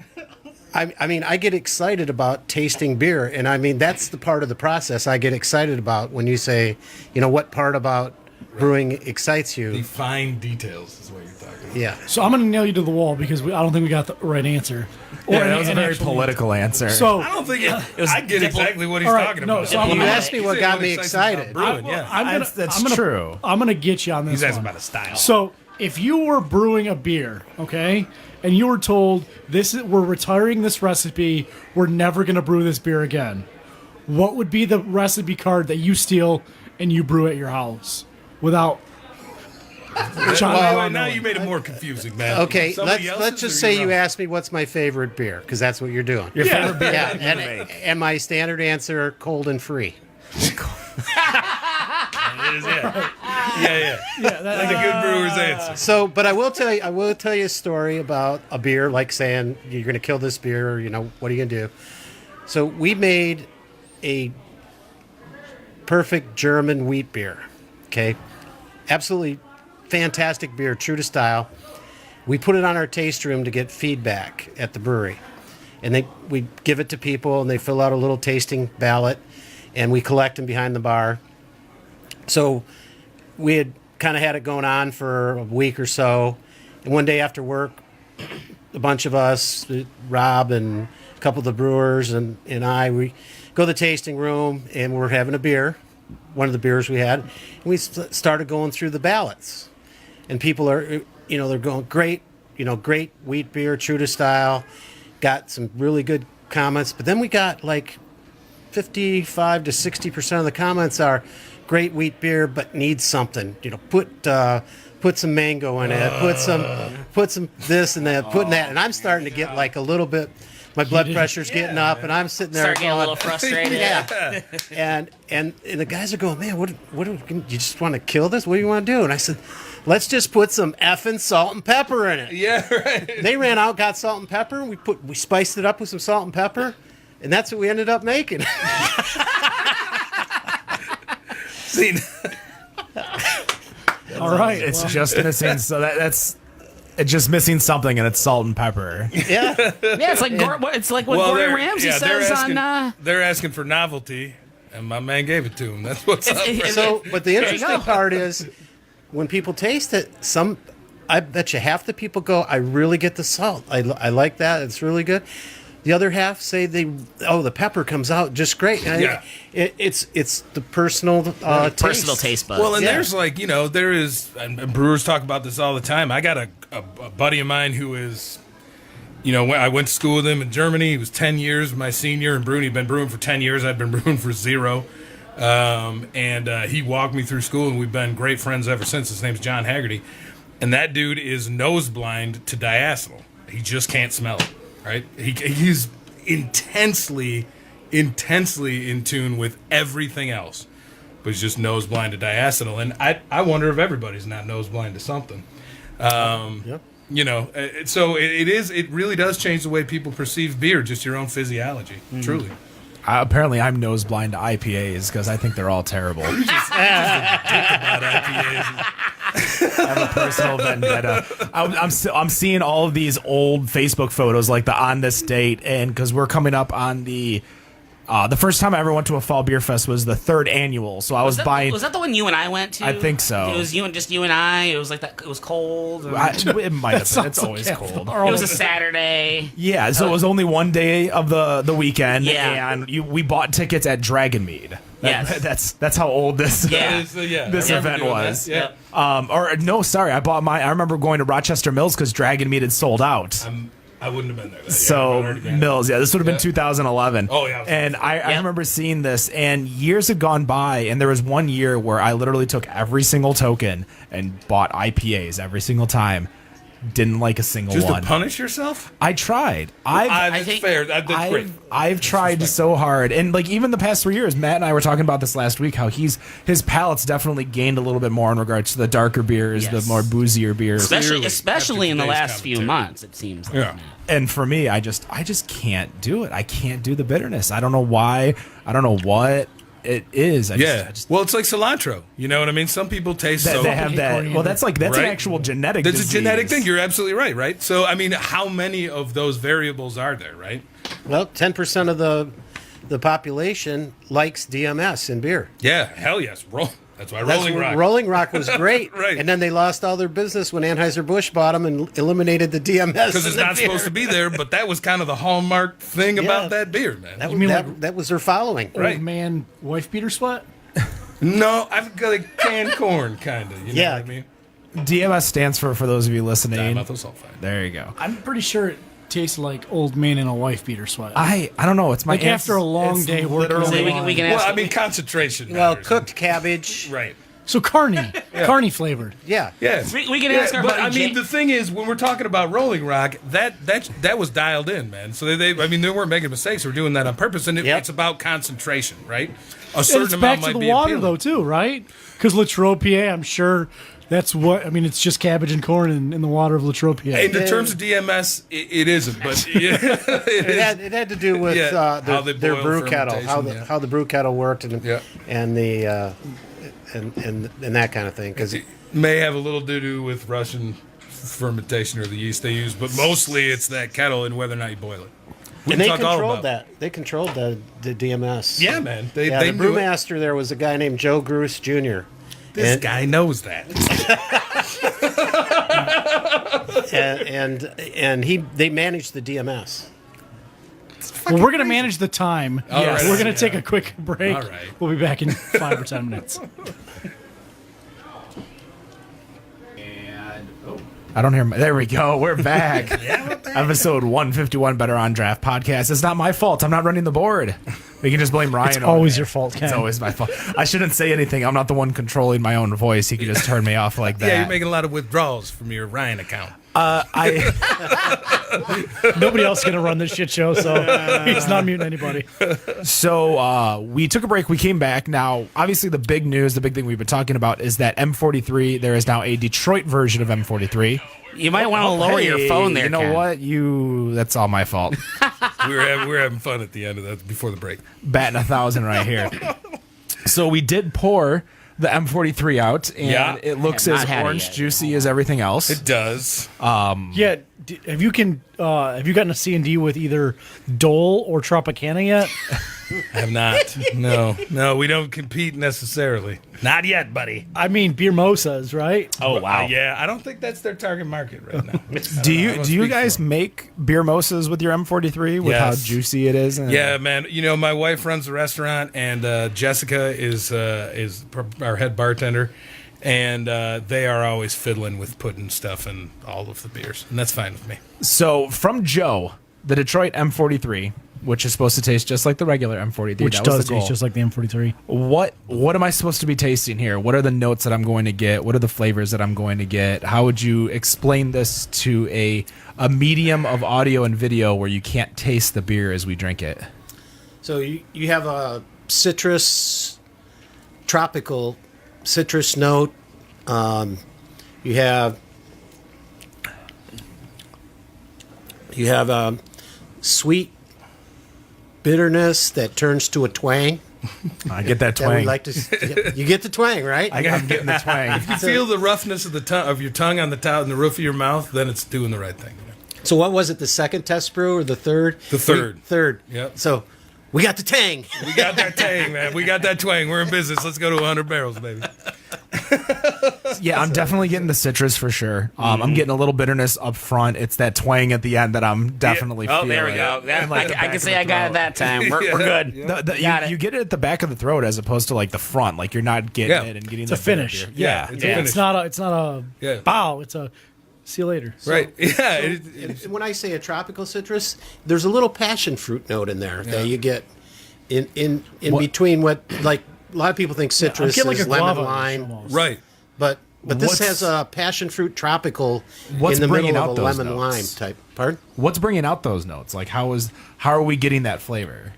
I get excited about tasting beer, and that's the part of the process I get excited about when you say, what part about brewing excites you. The fine details is what you're talking about. Yeah. So I'm going to nail you to the wall because I don't think we got the right answer. That was a very political answer. So I don't think I get exactly what he's talking no, about. so I'm You gonna- asked me what got me excited. Brewing, yeah. That's true. I'm going to get you on this He's asking one. about a style. So if you were brewing a beer, okay, and you were told we're retiring this recipe, we're never going to brew this beer again, what would be the recipe card that you steal and you brew at your house without? Well, now you made it more confusing, man. Okay, Somebody let's else's just or say your you own? asked me what's my favorite beer, because that's what you're doing. Your favorite beer Yeah, that you make. and my standard answer, cold and free. Yeah. Like a good brewer's answer. So, but I will tell you a story about a beer, like saying you're going to kill this beer, or, what are you going to do? So we made a perfect German wheat beer. Okay, absolutely fantastic beer, true to style. We put it on our taste room to get feedback at the brewery, and we give it to people, and they fill out a little tasting ballot, and we collect them behind the bar. So we had kind of had it going on for a week or so, and one day after work, a bunch of us, Rob and a couple of the brewers and I, we go to the tasting room, and we're having a beer, one of the beers we had, and we started going through the ballots, and people are, they're going, great wheat beer, true to style, got some really good comments, but then we got like 55 to 60% of the comments are great wheat beer, but needs something. Put some mango in it. Put some this and that. Putting that, and I'm starting to get like a little bit. My blood pressure's getting up, and I'm sitting there Start getting a little frustrated. Yeah, and the guys are going, man, what you just want to kill this? What do you want to do? And I said, let's just put some effing salt and pepper in it. Yeah, right. They ran out, got salt and pepper. We spiced it up with some salt and pepper, and that's what we ended up making. See, All right. It's just missing. So it's just missing something, and it's salt and pepper. Yeah. Yeah, it's like what Gordon Ramsay says on. They're asking for novelty, and my man gave it to him. That's what's up. So, but the you interesting go. part is when people taste it, I bet you half the people go, I really get the salt. I like that. It's really good. The other half say the pepper comes out just great. And Yeah. It's the personal Personal taste. taste buds. Well, and Yeah. there's there is, and brewers talk about this all the time. I got a buddy of mine who is, I went to school with him in Germany. He was 10 years my senior in brewing. He'd been brewing for 10 years. I'd been brewing for 0. And he walked me through school, and we've been great friends ever since. His name's John Haggerty. And that dude is nose blind to diacetyl. He just can't smell it, right? He's intensely in tune with everything else, but he's just nose blind to diacetyl. And I wonder if everybody's not nose blind to something. Yep. So it really does change the way people perceive beer, just your own physiology, truly. Apparently, I'm nose blind to IPAs because I think they're all terrible. About IPAs. I have a personal vendetta. I'm seeing all of these old Facebook photos, like the on this date, and because we're coming up on the first time I ever went to a fall beer fest was the 3rd annual. So I was buying. Was that the one you and I went to? I think so. It was you and I. It was like that. It was cold. It might have been. It's always cold. It was a Saturday. Yeah, so it was only one day of the weekend, Yeah. and we bought tickets at Dragon Mead. Yes. That's how old this Yeah. this Yeah. event was. Yeah. Or no, sorry, I remember going to Rochester Mills because Dragon Mead had sold out. I wouldn't have been there. So Mills, this would have been 2011. Oh, yeah. And I remember seeing this, and years had gone by, and there was one year where I literally took every single token and bought IPAs every single time. Didn't like a single Just one. to punish yourself? I tried. That's fair. That's great. I've tried so hard, and like even the past 3 years, Matt and I were talking about this last week. How his palate's definitely gained a little bit more in regards to the darker beers, the more boozier beers, especially in the last few months. It seems. Like And for me, I just can't do it. I can't do the bitterness. I don't know why. I don't know what it is. Well, it's like cilantro. You know what I mean? Some people taste they have that. Well, that's an Right? actual genetic. That's disease. a genetic thing. You're absolutely right. Right. So I mean, how many of those variables are there? Right. Well, 10% of the population likes DMS in beer. Yeah. Hell yes. That's why That's Rolling Rock. Rolling Rock was great, Right. And then they lost all their business when Anheuser-Busch bought them and eliminated the DMS. Because it's not supposed to be there, but that was kind of the hallmark thing about that beer, man. That was their following. Right. Old man wife beater sweat. No, I've got a canned corn, kind of. You know what I mean? DMS stands for those of you listening. Dimethyl sulfide. There you go. I'm pretty sure it tastes like old man in a wife beater sweat. I don't know. It's my like after a long day working on the line. we can ask. Well, I mean, concentration. Well, matters. cooked cabbage. Right. So carny flavored. Yeah. Yeah. We can ask our but buddy I mean, Jay- the thing is, when we're talking about Rolling Rock, that was dialed in, man. So they weren't making mistakes; they were doing that on purpose, and it's about concentration, right? A And certain it's back amount to might the be water appealing. though too, right? Because Latrobe, PA, I'm sure that's what I mean. It's just cabbage and corn in the water of Latrobe, PA. In the terms of DMS, it isn't, but It had to do with how they their boil brew kettle, fermentation, how the brew kettle worked, and the and that kind of thing. Because it may have a little to do with Russian fermentation or the yeast they use, but mostly it's that kettle and whether or not you boil it. and they controlled that. They controlled the DMS. Yeah, man. They the knew it. brewmaster there was a guy named Joe Bruce Jr. This guy knows that. and they managed the DMS. Well, we're gonna manage the time. All right. We're gonna take a quick break. All right. We'll be back in 5 or 10 minutes. I don't hear. There we go. We're back. Episode 151, Better on Draft podcast. It's not my fault. I'm not running the board. We can just blame Ryan. It's over always there. your fault, Ken. It's always my fault. I shouldn't say anything. I'm not the one controlling my own voice. He could just turn me off like that. Yeah, you're making a lot of withdrawals from your Ryan account. Nobody else is gonna run this shit show, so he's not muting anybody. So we took a break. We came back. Now, obviously, the big news, the big thing we've been talking about is that M43. There is now a Detroit version of M43. You might want to lower your phone there. You know Ken. what? That's all my fault. we were having fun at the end of that before the break. Batting 1,000 right here. So we did pour the M43 out, and it looks have as not had it orange yet. juicy as everything else. It does. Yeah, have you gotten a C&D with either Dole or Tropicana yet? I have not. No, we don't compete necessarily. Not yet, buddy. I mean, beer mosas, right? Oh wow. Yeah, I don't think that's their target market right now. Do I you don't do you speak guys for 'em. make beer mosas with your M43 with how Yes. juicy it is? And Yeah, man. You know, my wife runs the restaurant, and Jessica is our head bartender, and they are always fiddling with putting stuff in all of the beers, and that's fine with me. So from Joe, the Detroit M43, which is supposed to taste just like the regular M43, Which that was does the goal. taste just like the M43. What am I supposed to be tasting here? What are the notes that I'm going to get? What are the flavors that I'm going to get? How would you explain this to a medium of audio and video where you can't taste the beer as we drink it? So you have a tropical citrus note. You have a sweet bitterness that turns to a twang. I get that That we twang. like to. You get the twang, right? I'm getting the twang. If you feel the roughness of your tongue on the on the roof of your mouth, then it's doing the right thing. So what was it? The second test brew or the third? The third. Third. Yep. So we got the tang. We got that tang, man. We got that twang. We're in business. Let's go to 100 barrels, baby. Yeah, I'm definitely getting the citrus for sure. I'm getting a little bitterness up front. It's that twang at the end that I'm definitely Oh, feeling. there we go. And, like, the I back can of say the I got it throat. that time. We're good. Got it. You get it at the back of the throat as opposed to like the front. Like you're not getting it and getting It's a the bitter finish. beer. Yeah, it's a Yeah, finish. it's not a Yeah. bow. It's a See you later. Right. Yeah. And when I say a tropical citrus, there's a little passion fruit note in there that you get in between what, like, a lot of people think citrus getting like is a lemon guava lime. almost. Right. But this What's- has a passion fruit tropical What's in the bringing middle out of a those lemon notes? lime type. Pardon? What's bringing out those notes? Like, how are we getting that flavor?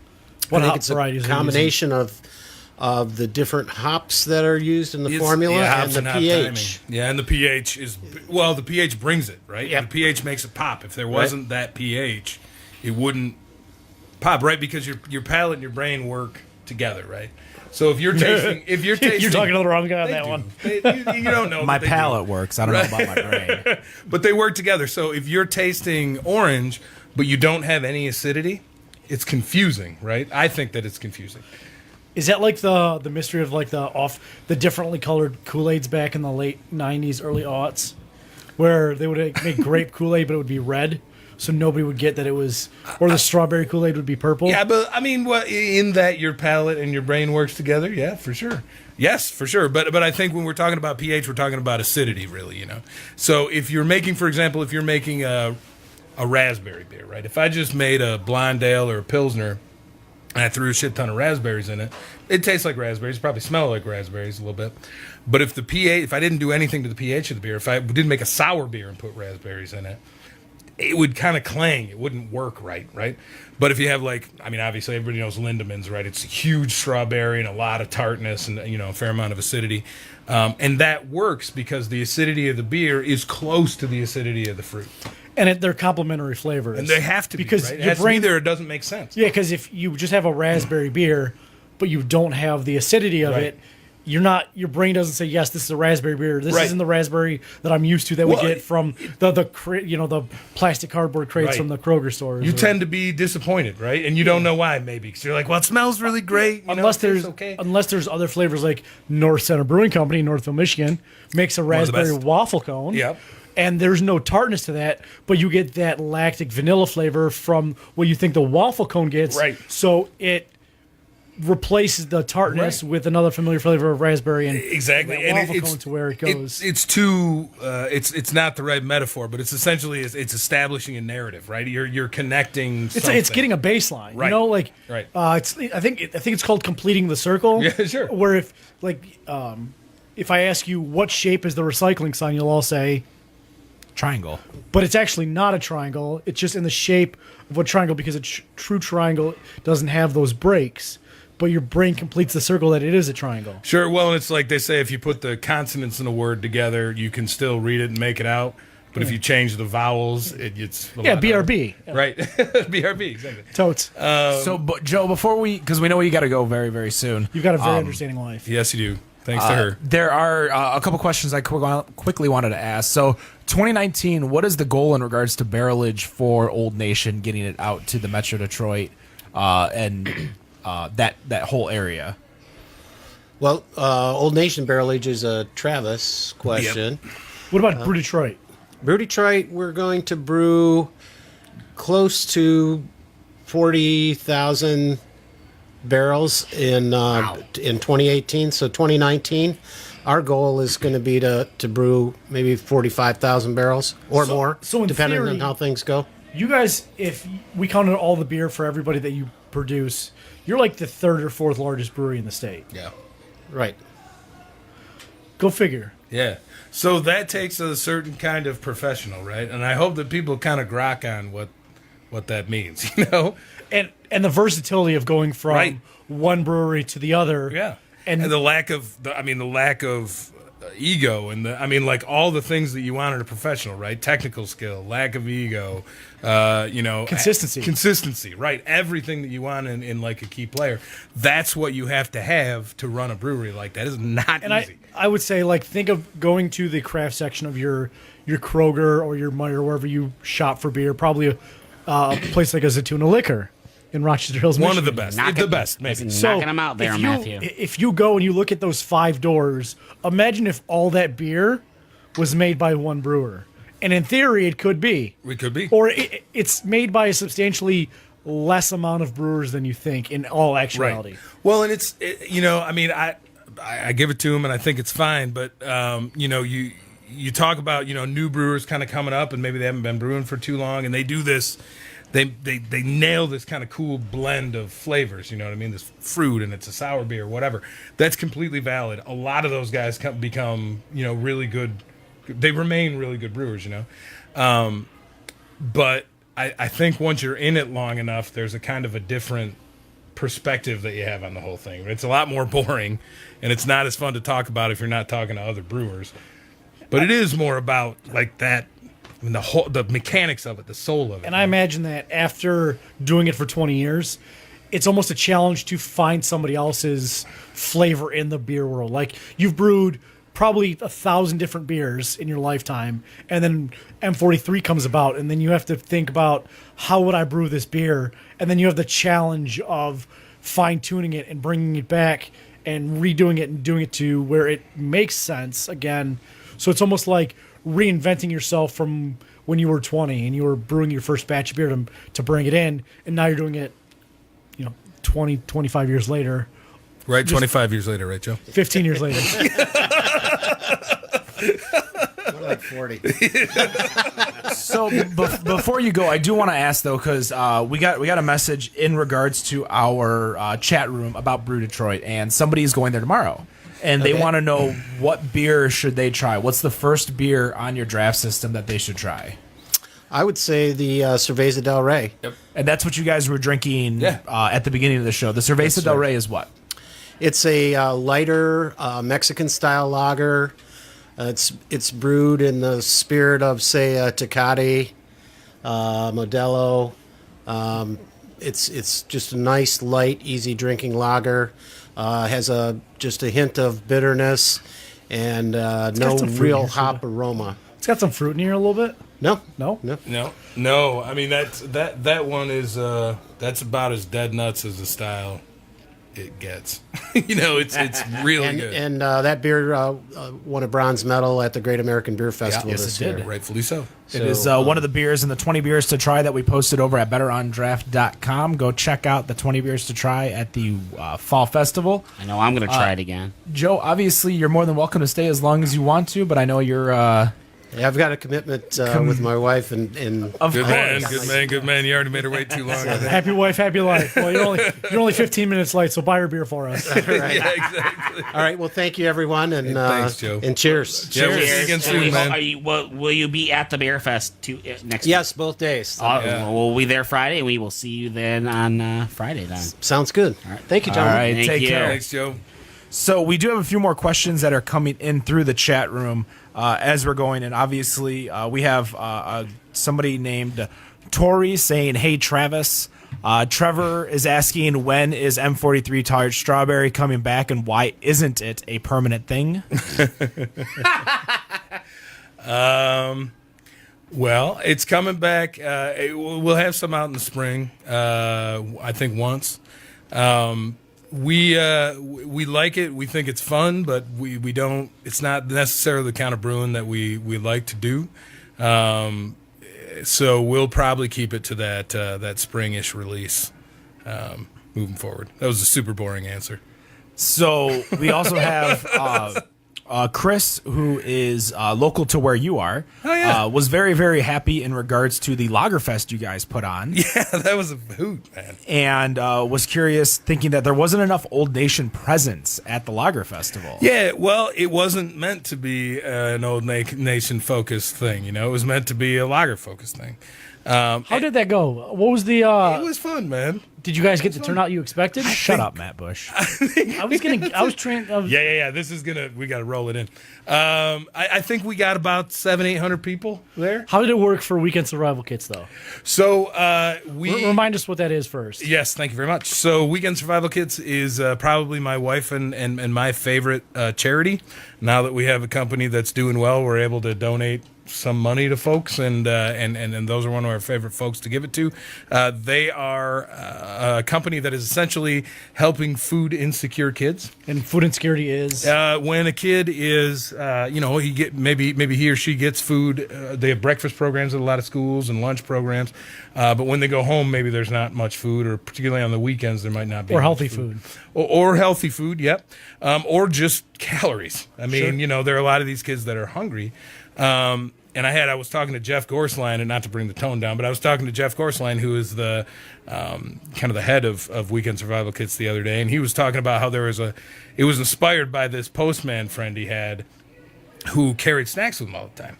What I think hop it's a varieties are you combination of the different hops that are used in the formula and hops the hop pH. timing. Yeah, and the pH is, well, the pH brings it, right? Yep. The pH makes it pop. If there wasn't that pH, it wouldn't pop, right? Because your palate and your brain work together, right? So if you're tasting, You're talking to the wrong guy on They that do. one. You don't know. My that they do. palate works. I don't know about my brain. But they work together. So if you're tasting orange, but you don't have any acidity, it's confusing, right? I think that it's confusing. Is that like the mystery of like the differently colored Kool-Aids back in the late 90s, early aughts, where they would make grape Kool-Aid, but it would be red, so nobody would get that it was, or the strawberry Kool-Aid would be purple? Yeah, but I mean, in that your palate and your brain works together, yeah, for sure. Yes, for sure. But I think when we're talking about pH, we're talking about acidity, really. So if you're making, for example, a raspberry beer, right? If I just made a blonde ale or a pilsner and I threw a shit ton of raspberries in it, it tastes like raspberries, probably smell like raspberries a little bit. But if I didn't do anything to the pH of the beer, if I didn't make a sour beer and put raspberries in it, it would kind of clang. It wouldn't work right? But if you have obviously everybody knows Lindemans, right? It's a huge strawberry and a lot of tartness and, a fair amount of acidity. And that works because the acidity of the beer is close to the acidity of the fruit. And they're complementary flavors. And they have to be, because right? It your has to brain be there, it doesn't make sense. Yeah, because if you just have a raspberry beer, but you don't have the acidity of Right. it, your brain doesn't say, yes, this is a raspberry beer. This Right. isn't the raspberry that I'm used to that we Well, get from the plastic cardboard crates Right. from the Kroger stores. You or- tend to be disappointed, right? And you don't know why, maybe. Because you're like, well, it smells really great. unless it tastes there's okay. unless there's other flavors like North Center Brewing Company, Northville, Michigan, makes a of the raspberry best. waffle cone. Yep. And there's no tartness to that, but you get that lactic vanilla flavor from what you think the waffle cone gets. Right. So it replaces the tartness Right. with another familiar flavor of raspberry and Exactly, that and waffle cone to where it goes. It's too. It's not the right metaphor, but it's essentially it's establishing a narrative, right? You're connecting. It's getting a baseline, Right. Right. I think it's called completing the circle. Yeah, sure. Where if I ask you what shape is the recycling sign, you'll all say, Triangle. but it's actually not a triangle. It's just in the shape of a triangle because a true triangle doesn't have those breaks. But your brain completes the circle that it is a triangle. Sure. Well, and it's like they say, if you put the consonants in a word together, you can still read it and make it out. But if you change the vowels, it's a lot BRB. harder. Right. BRB, exactly. Totes. But Joe, before because we know you got to go very, very soon. You've got a very understanding life. Yes, you do. Thanks to her. There are a couple questions I quickly wanted to ask. So, 2019, what is the goal in regards to barrelage for Old Nation, getting it out to the Metro Detroit and that whole area? Well, Old Nation barrel age is a Travis question. What about Brew Detroit? Brew Detroit, we're going to brew close to 40,000 barrels in 2018. So 2019, our goal is going to be to brew maybe 45,000 barrels or more, so in depending theory- on how things go. You guys, if we counted all the beer for everybody that you produce, you're like the third or fourth largest brewery in the state. Yeah. Right. Go figure. Yeah. So that takes a certain kind of professional, right? And I hope that people kind of grok on what that means, And the versatility of going from Right. one brewery to the other. Yeah. And the lack of ego and all the things that you want in a professional, right? Technical skill, lack of ego, consistency, right? Everything that you want in like a key player. That's what you have to run a brewery like that. Is not And easy. I would say, like, think of going to the craft section of your Kroger or your Meijer, wherever you shop for beer, probably a place like a Zatuna Liquor in Rochester Hills, One of Michigan. the best. Knock The it- best, maybe. So, knocking them out there, if Matthew. If you go and you look at those 5 doors, imagine if all that beer was made by one brewer. And in theory, it could be. It could be. Or it's made by a substantially less amount of brewers than you think in all actuality. Right. Well, and I give it to him, and I think it's fine. But you talk about, new brewers kind of coming up and maybe they haven't been brewing for too long, and they do this. They nail this kind of cool blend of flavors, you know what I mean? This fruit, and it's a sour beer, whatever. That's completely valid. A lot of those guys become, really good. They remain really good brewers, But I think once you're in it long enough, there's a kind of a different perspective that you have on the whole thing. It's a lot more boring, and it's not as fun to talk about if you're not talking to other brewers. But it is more about like that. I mean, the mechanics of it, the soul of it. And I imagine that after doing it for 20 years, it's almost a challenge to find somebody else's flavor in the beer world. Like, you've brewed probably 1,000 different beers in your lifetime, and then M43 comes about, and then you have to think about, how would I brew this beer? And then you have the challenge of fine-tuning it and bringing it back and redoing it and doing it to where it makes sense again. So it's almost like reinventing yourself from when you were 20 and you were brewing your first batch of beer to bring it in, and now you're doing it 20 25 years later, right? 25 years later, right, Joe? 15 years later. More like 40. So before you go, I do want to ask though, because we got a message in regards to our chat room about Brew Detroit, and somebody is going there tomorrow, and they want to know, what beer should they try. What's the first beer on your draft system that they should try? I would say the Cerveza del Rey. Yep. And that's what you guys were drinking Yeah. at the beginning of the show. The Cerveza del Rey is what? It's a lighter Mexican-style lager. It's brewed in the spirit of, say, Tecate, Modelo. It's just a nice, light, easy drinking lager. Has just a hint of bitterness and no some fruit real in here, hop aroma. It's got some fruit in here a little bit. No. No. I mean, that one is that's about as dead nuts as the style it gets. It's really good. And that beer won a bronze medal at the Great American Beer Festival Yes, this it year. did. Rightfully so. It is one of the beers in the 20 beers to try that we posted over at betterondraft.com. Go check out the 20 beers to try at the Fall Festival. I know I'm going to try it again. Joe, obviously, you're more than welcome to stay as long as you want to, but I know you're... Yeah, I've got a commitment with my wife, and Of Good course. man. You already made her wait too long. I think. Happy wife, happy life. Well, you're only 15 minutes late, so buy her beer for us. Yeah, exactly. all right. Well, thank you, everyone, and thanks, Joe. and cheers. Yeah, we'll see you Cheers. again And soon, man. will you be at the Beer Fest next Yes, both days. week? We'll be there Friday, and we will see you then on Friday then. Sounds good. Thank you, John. All right, Thank take you. care. Thanks, Joe. So we do have a few more questions that are coming in through the chat room as we're going, and obviously we have somebody named Tori saying, "Hey Travis." Trevor is asking, when is M43 Tart Strawberry coming back, and why isn't it a permanent thing? Well, it's coming back. We'll have some out in the spring. I think once. We like it. We think it's fun, but we don't. It's not necessarily the kind of brewing that we like to do. So we'll probably keep it to that springish release moving forward. That was a super boring answer. So we also have Chris, who is local to where you are, was very, very happy in regards to the Lagerfest you guys put on. Yeah, that was a hoot, man. And was curious, thinking that there wasn't enough Old Nation presence at the Lager Festival. Yeah, well, it wasn't meant to be an Old Nation focused thing. It was meant to be a lager focused thing. How did that go? What was the? It was fun, man. Did you guys get the turnout you expected? Shut up, Matt Bush. Yeah. This is we got to roll it in. I think we got about 700-800 people there. How did it work for Weekend Survival Kits, though? So we Remind us what that is first. Yes, thank you very much. So Weekend Survival Kits is probably my wife and my favorite charity. Now that we have a company that's doing well, we're able to donate some money to folks, and those are one of our favorite folks to give it to. They are a company that is essentially helping food insecure kids. And food insecurity is When a kid is, maybe he or she gets food. They have breakfast programs at a lot of schools and lunch programs. But when they go home, maybe there's not much food, or particularly on the weekends, there might not be. or much healthy food. Or healthy food, yep. Or just calories. I mean, there are a lot of these kids that are hungry. And I was talking to Jeff Gorsline, and not to bring the tone down, but I was talking to Jeff Gorsline, who is the kind of the head of Weekend Survival Kits the other day, and he was talking about how it was inspired by this postman friend he had who carried snacks with him all the time.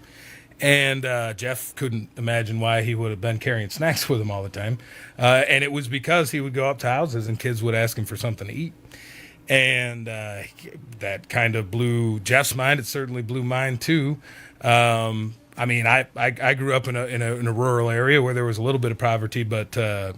And Jeff couldn't imagine why he would have been carrying snacks with him all the time. And it was because he would go up to houses and kids would ask him for something to eat. And that kind of blew Jeff's mind. It certainly blew mine, too. I grew up in a rural area where there was a little bit of poverty. But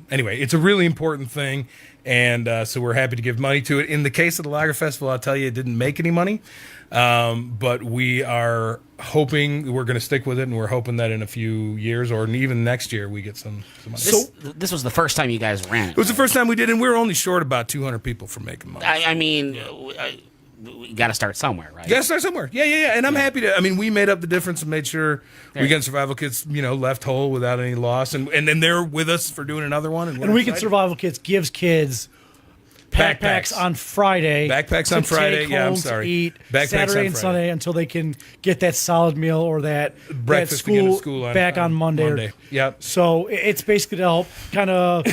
anyway, it's a really important thing. And so we're happy to give money to it. In the case of the Lager Festival, I'll tell you, it didn't make any money. But we are hoping we're going to stick with it, and we're hoping that in a few years or even next year we get some money. This was the first time you guys ran it. It was the first time we did, and we were only short about 200 people from making money. We got to start somewhere, right? You got to start somewhere. Yeah. And I'm happy to. I mean, we made up the difference and made sure Weekend Survival Kits, left whole without any loss, and then they're with us for doing another one. And Weekend Survival Kits gives kids backpacks on Friday. Backpacks on Friday. Take Yeah, I'm home sorry. To eat Backpacks Saturday on and Friday. Sunday until they can get that solid meal or that Breakfast that to get to school back on Monday. Yep. So it's basically to help kind of,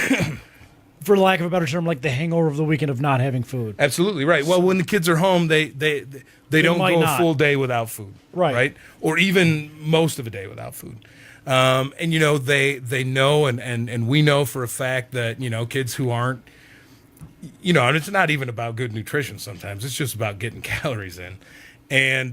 for lack of a better term, like the hangover of the weekend of not having food. Absolutely right. Well, when the kids are home, they don't might go not. a full day without food, Right. Or even most of a day without food. And they know, and we know for a fact that kids who aren't, and it's not even about good nutrition sometimes. It's just about getting calories in. And,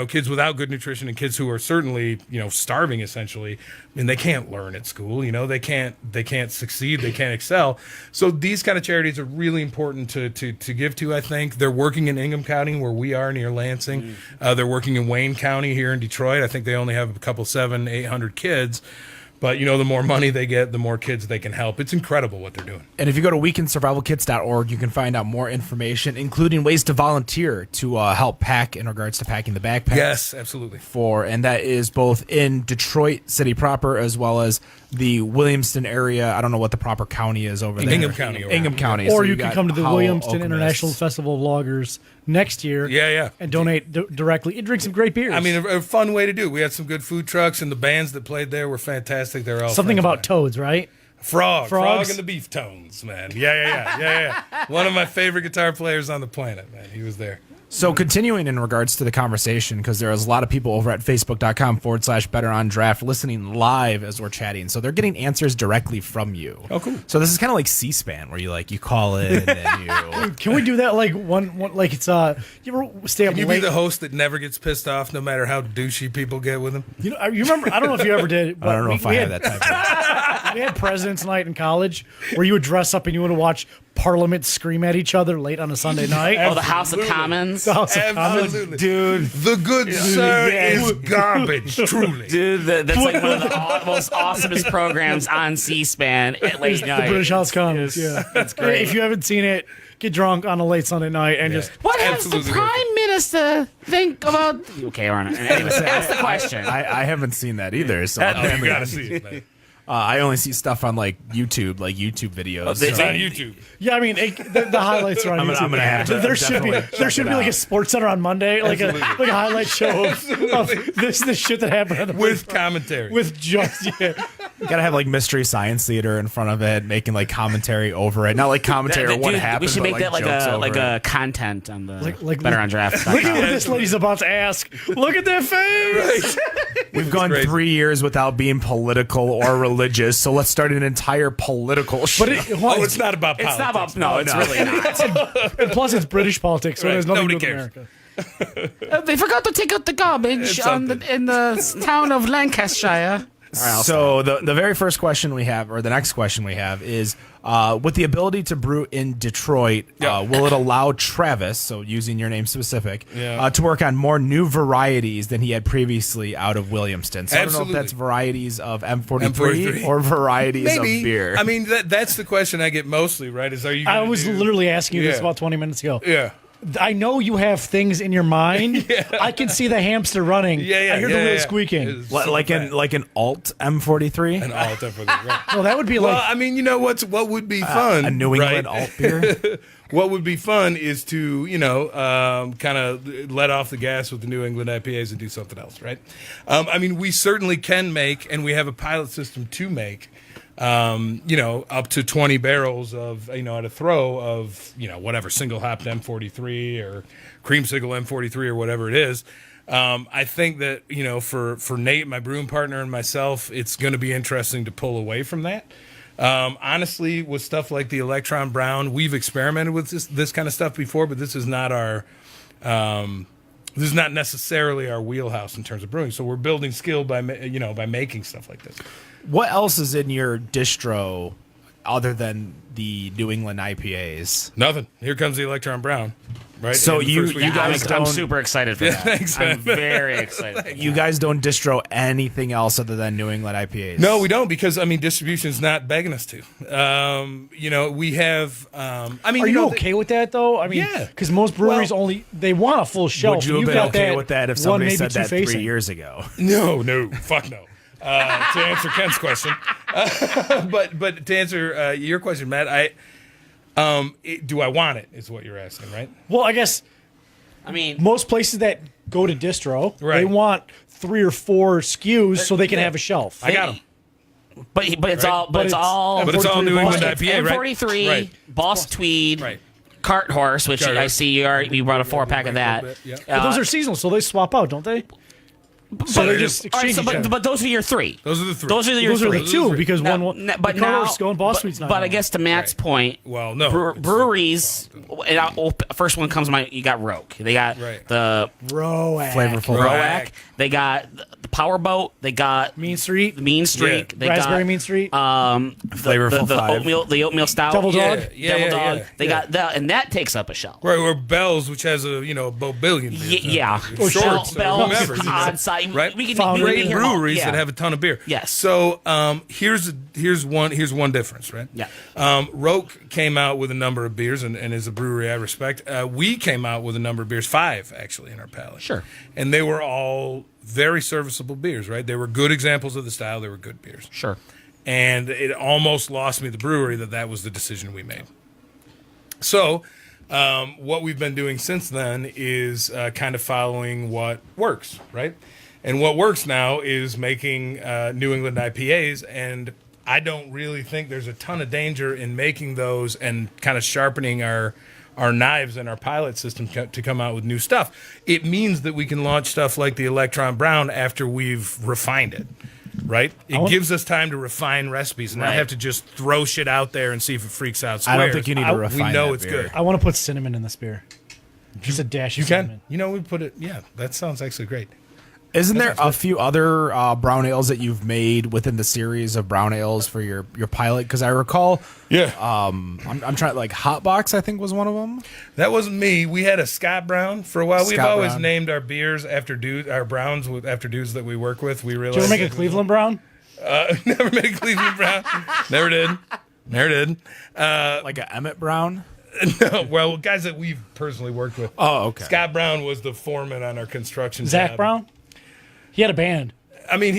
kids without good nutrition and kids who are certainly, starving essentially, they can't learn at school, they can't succeed, they can't excel. So these kind of charities are really important to give to, I think. They're working in Ingham County where we are near Lansing. They're working in Wayne County here in Detroit. I think they only have a couple 700-800 kids. But, the more money they get, the more kids they can help. It's incredible what they're doing. And if you go to weekendsurvivalkits.org, you can find out more information, including ways to volunteer to help pack in regards to packing the backpacks. Yes, absolutely. And that is both in Detroit City proper as well as the Williamston area. I don't know what the proper county is over there. Ingham County. Ingham County. Or So you can got come to the Howell, Williamston Okemos. International Festival of Loggers next year. Yeah. And donate directly and drink some great beers. I mean, a fun way to do it. We had some good food trucks, and the bands that played there were fantastic. They're all something friends about of mine. toads, right? Frog Frogs? and the Beef Tones, man. Yeah. One of my favorite guitar players on the planet, man. He was there. So continuing in regards to the conversation, because there is a lot of people over at facebook.com/BetterOnDraft listening live as we're chatting. So they're getting answers directly from you. Oh, cool. So this is kind of like C-SPAN, where you call in and you... Can we do that like one like it's you ever stay up Can you late? be the host that never gets pissed off no matter how douchey people get with him? You remember? I don't know if you ever did. But I don't know if I had have that type of... We had President's Night in college where you would dress up and you would watch Parliament scream at each other late on a Sunday night. Oh, the House of Commons. The House of Commons. Absolutely. Dude. The good sir is garbage, truly. Dude, that's like one of the most awesomest programs on C-SPAN at late night. The British House of Commons. Yeah, That's great. If you haven't seen it, get drunk on a late Sunday night and just. What does the Absolutely. Prime Minister think about... Okay, we're on it. Anyways, that's the question. I haven't seen that either. So You gotta see it, man. I only see stuff on YouTube videos. It's on YouTube. Yeah, I mean, the highlights are on YouTube. I'm gonna have to There should be like a Sports Center on Monday, like a highlight show of this shit that happened on the With commentary. with just Gotta have Mystery Science Theater in front of it, making commentary over it. Not like commentary on what Dude, happened. we should but, make that jokes over it. a content on the like- Better on Draft. Look at what this lady's about to ask. Look at that face. We've gone crazy. 3 years without being political or religious, so let's start an entire political show. But It's not about politics. It's not about... No, it's really not. and plus it's British politics, so Right. there's nothing to do Nobody with cares. America. They forgot to take out the garbage It's something. in the town of Lancashire. So the very first question we have, or the next question we have, is with the ability to brew in Detroit, will it allow Travis, so using your name specific, to work on more new varieties than he had previously out of Williamston? So I don't know if that's varieties of M43, or varieties of beer. I mean, that's the question I get mostly, right? Is are you? I was literally asking you this about 20 minutes ago. Yeah. I know you have things in your mind. I can see the hamster running. I hear the wheel squeaking. Like an alt M43? An alt M43, right. Well, that would be like... Well, I mean, you know what would be fun? A New England alt beer? What would be fun is to, kind of let off the gas with the New England IPAs and do something else, right? I mean, we certainly can make, and we have a pilot system to make, up to 20 barrels of, at a throw of, whatever, single hopped M43 or creamsicle M43 or whatever it is. I think that, for Nate, my brewing partner, and myself, it's going to be interesting to pull away from that. Honestly, with stuff like the Electron Brown, we've experimented with this kind of stuff before, but this is not our, this is not necessarily our wheelhouse in terms of brewing. So we're building skill by making stuff like this. What else is in your distro other than the New England IPAs? Nothing. Here comes the Electron Brown. Right. So you guys I'm super excited for that. Thanks, I'm very excited. You guys don't distro anything else other than New England IPAs? No, we don't, because distribution's not begging us to. We have. Are you okay with that though? I mean, yeah, because most breweries they want a full shelf. Would you have been okay with that if somebody said that 3 years ago? No, fuck no. To answer Ken's question, but to answer your question, Matt, do I want it? Is what you're asking, right? Well, I guess. I mean, most places that go to distro, they want 3 or 4 SKUs so they can have a shelf. I got them. But it's all New England IPA, right? M43, right. Boss Tweed, right. Cart Horse, which I see you brought a 4-pack of that. But those are seasonal, so they swap out, don't they? So they just exchange each other. But those are your 3. Those are the 3. Those are your 3. Those are the 2 because now, one. But now, going Boss Tweed's not. But I guess to Matt's point, well, no breweries. First one comes to mind. You got Rogue. They got the Roac. Flavorful Roac. They got the Powerboat. They got Mean Street. They Raspberry got Mean Street. Flavorful the oatmeal stout. Devil Dog. Devil Dog. They got that, and that takes up a shelf. Right, or Bell's, which has a Bobillion. Or Shorts, Bell's on site. Right, we can great breweries that have a ton of beer. Yes. So here's one difference, right? Yeah. Roke came out with a number of beers, and is a brewery I respect. We came out with a number of beers, 5 actually in our palate. Sure. And they were all very serviceable beers, right? They were good examples of the style. They were good beers. Sure. And it almost lost me the brewery that was the decision we made. So what we've been doing since then is kind of following what works, right? And what works now is making New England IPAs, and I don't really think there's a ton of danger in making those and kind of sharpening our knives and our pilot system to come out with new stuff. It means that we can launch stuff like the Electron Brown after we've refined it, right? It gives us time to refine recipes and not have to just throw shit out there and see if it freaks out. I don't think you need to refine We know that it's beer. good. I want to put cinnamon in this beer. Just a dash of cinnamon. We put it, that sounds actually great. Isn't there a few other brown ales that you've made within the series of brown ales for your pilot? Because I recall, I'm trying, like Hotbox, I think was one of them. That wasn't me. We had a Scott Brown for a while. We've Scott always Brown. named our beers after our browns after dudes that we work with. We realized. Did you ever make a Cleveland Brown? Never made a Cleveland Brown. Never did. Like a Emmett Brown? No, well, guys that we've personally worked with. Oh, okay. Scott Brown was the foreman on our construction Zach job. Brown? He had a band. I mean,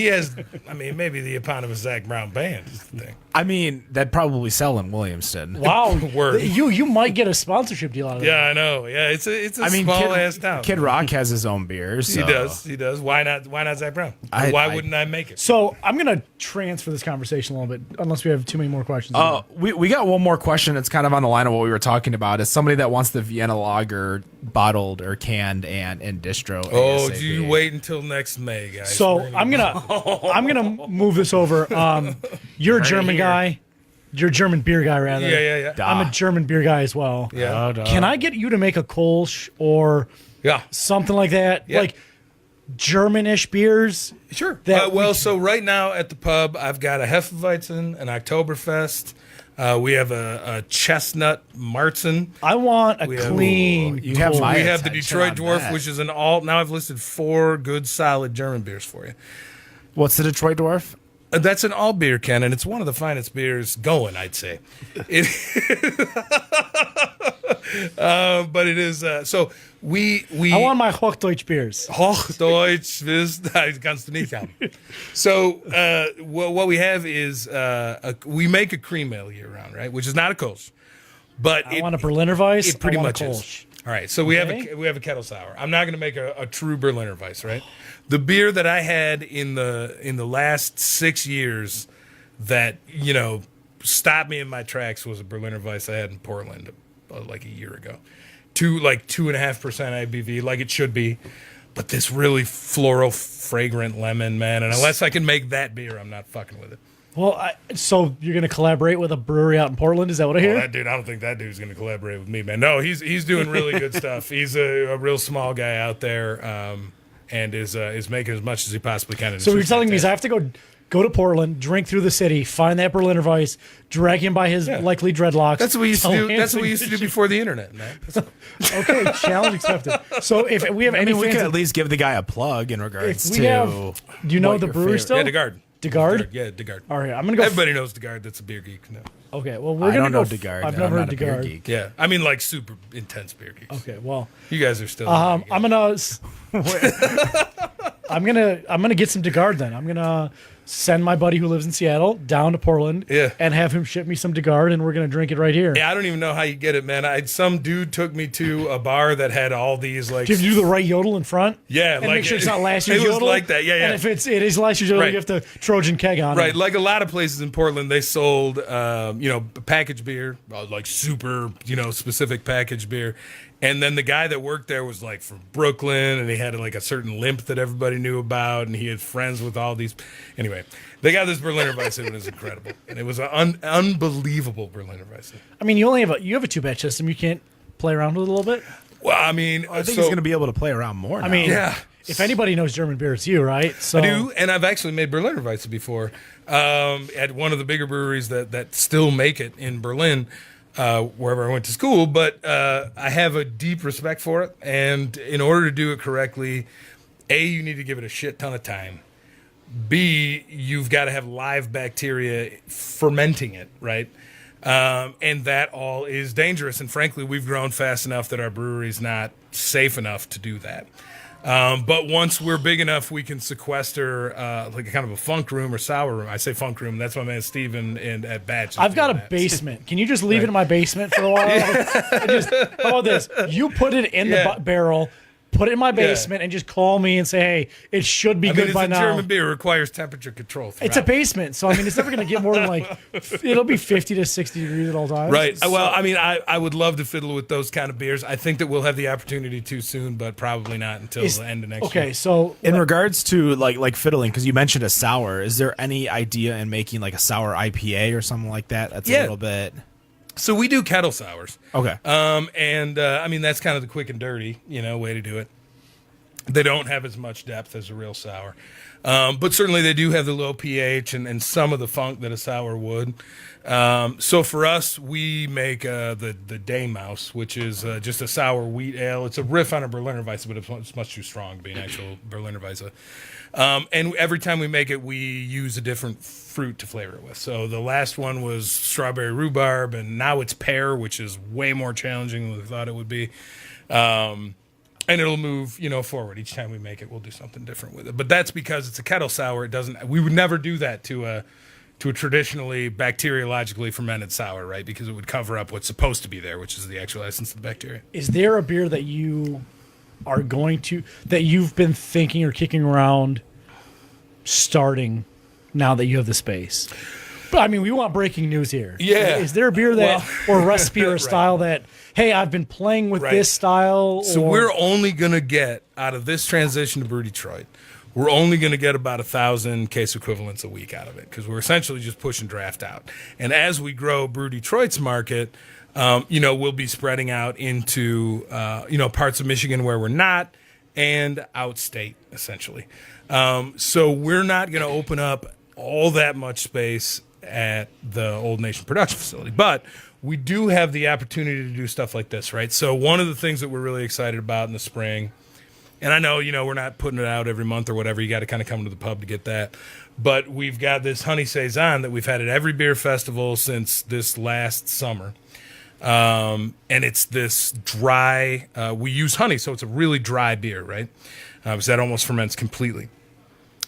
maybe the eponymous Zach Brown band is the thing. I mean, that'd probably sell in Williamston. Wow. Word. You might get a sponsorship deal out of that. Yeah, I know. Yeah, it's a small ass town. Kid Rock has his own beers. So. He does. Why not Zach Brown? Why wouldn't I make it? So I'm going to transfer this conversation a little bit, unless we have too many more questions. We got one more question. It's kind of on the line of what we were talking about. It's somebody that wants the Vienna Lager bottled or canned and in distro. Oh, ASAP. you wait until next May, guys. So I'm gonna move this over. You're a German guy. You're a German beer guy, rather. Yeah. I'm a German beer guy as well. Yeah. Can I get you to make a Kolsch or something like that? Yeah. Like, Germanish beers? Sure. That So right now at the pub, I've got a Hefeweizen, an Oktoberfest. We have a chestnut Marzen. I want a We have- clean. You have cold. my We have the attention Detroit on Dwarf, that. which is an alt. Now I've listed 4 good, solid German beers for you. What's the Detroit Dwarf? That's an all beer, Ken, and it's one of the finest beers going, I'd say. But it is so we I want my Hochdeutsch beers. Hochdeutsch kannst du nicht haben. So what we have is we make a cream ale year round, right? Which is not a Kolsch, but I want a Berliner Weiss. It pretty I want much a is. Kolsch. All right, so we have a kettle sour. I'm not going to make a true Berliner Weiss, right? The beer that I had in the last 6 years that stopped me in my tracks was a Berliner Weiss I had in Portland like a year ago, 2.5% ABV, like it should be. But this really floral, fragrant lemon, man. And unless I can make that beer, I'm not fucking with it. Well, so you're going to collaborate with a brewery out in Portland? Is that what I hear? Well, that dude, I don't think that dude's going to collaborate with me, man. No, he's doing really good stuff. He's a real small guy out there, and is making as much as he possibly can. So what you're telling me is I have to go to Portland, drink through the city, find that Berliner Weiss, drag him by his likely dreadlocks. That's what we used to do. tell That's him what we used to do before the internet, man. Okay, challenge accepted. So if we have any we fans could of- at least give the guy a plug in regards if to. we have, do you know what the your brewery favorite- still? Yeah, DeGard. DeGard? Yeah, DeGard. All right, I'm gonna go. Everybody knows DeGard. That's a beer geek. No. Okay, well we're I gonna don't know go. DeGard. I've I'm never not heard a beer DeGard. geek. Yeah, I mean like super intense beer geeks. Okay, well, You guys are still. I'm gonna get some DeGard then. I'm gonna send my buddy who lives in Seattle down to Portland, and have him ship me some DeGard, and we're gonna drink it right here. Yeah, I don't even know how you get it, man. Some dude took me to a bar that had all these like. Do you have to do the right yodel in front? Yeah, and like make sure it's not last year's it was yodel. like that. Yeah, yeah. And if it is last year's yodel, Right. you have to Trojan keg on Right, it. like a lot of places in Portland, they sold, packaged beer, like super, specific packaged beer. And then the guy that worked there was like from Brooklyn, and he had like a certain limp that everybody knew about, and he had friends with all these. Anyway, they got this Berliner Weiss, and it was incredible, and it was an unbelievable Berliner Weiss. I mean, you have a 2-batch system. You can't play around with it a little bit. Well, I mean, I think he's going to be able to play around more. I mean, Yeah. if anybody knows German beer, it's you, right? So I do, and I've actually made Berliner Weiss before at one of the bigger breweries that still make it in Berlin, wherever I went to school. But I have a deep respect for it, and in order to do it correctly, A, you need to give it a shit ton of time. B, you've got to have live bacteria fermenting it, right? And that all is dangerous. And frankly, we've grown fast enough that our brewery's not safe enough to do that. But once we're big enough, we can sequester like a kind of a funk room or sour room. I say funk room. That's my man Steven at Batch. I've got a basement. Can you just leave it in my basement for a while? How about this? You put it in the barrel, put it in my basement, and just call me and say, hey, it should be good it's by a now. German beer. It requires temperature control. It's a basement, so I mean, it's never going to get more than it'll be 50 to 60 degrees at all times. Right. So- Well, I mean, I would love to fiddle with those kind of beers. I think that we'll have the opportunity to soon, but probably not until the end of next year. Okay, so in regards to like fiddling, because you mentioned a sour, is there any idea in making like a sour IPA or something like that? That's a little bit. So we do kettle sours. Okay. I mean, that's kind of the quick and dirty, way to do it. They don't have as much depth as a real sour. But certainly they do have the low pH and some of the funk that a sour would. So for us, we make the Day Mouse, which is just a sour wheat ale. It's a riff on a Berliner Weisse, but it's much too strong to be an actual Berliner Weisse. And every time we make it, we use a different fruit to flavor it with. So the last one was strawberry rhubarb, and now it's pear, which is way more challenging than we thought it would be. And it'll move, forward. Each time we make it, we'll do something different with it. But that's because it's a kettle sour. We would never do that to a traditionally bacteriologically fermented sour, right? Because it would cover up what's supposed to be there, which is the actual essence of the bacteria. is there a beer that you are that you've been thinking or kicking around starting now that you have the space? But I mean, we want breaking news here. Yeah. Is there a beer or a recipe or a Right. style that, hey, I've been playing with Right. this style? So we're only going to get, out of this transition to Brew Detroit, we're only going to get about 1,000 case equivalents a week out of it because we're essentially just pushing draft out. And as we grow Brew Detroit's market, we'll be spreading out into, parts of Michigan where we're not, and outstate, essentially. So we're not going to open up all that much space at the Old Nation production facility, but we do have the opportunity to do stuff like this, right? So one of the things that we're really excited about in the spring, and I know, we're not putting it out every month or whatever. You got to kind of come to the pub to get that. But we've got this Honey Saison that we've had at every beer festival since this last summer. And it's this dry, we use honey, so it's a really dry beer, right? Because that almost ferments completely.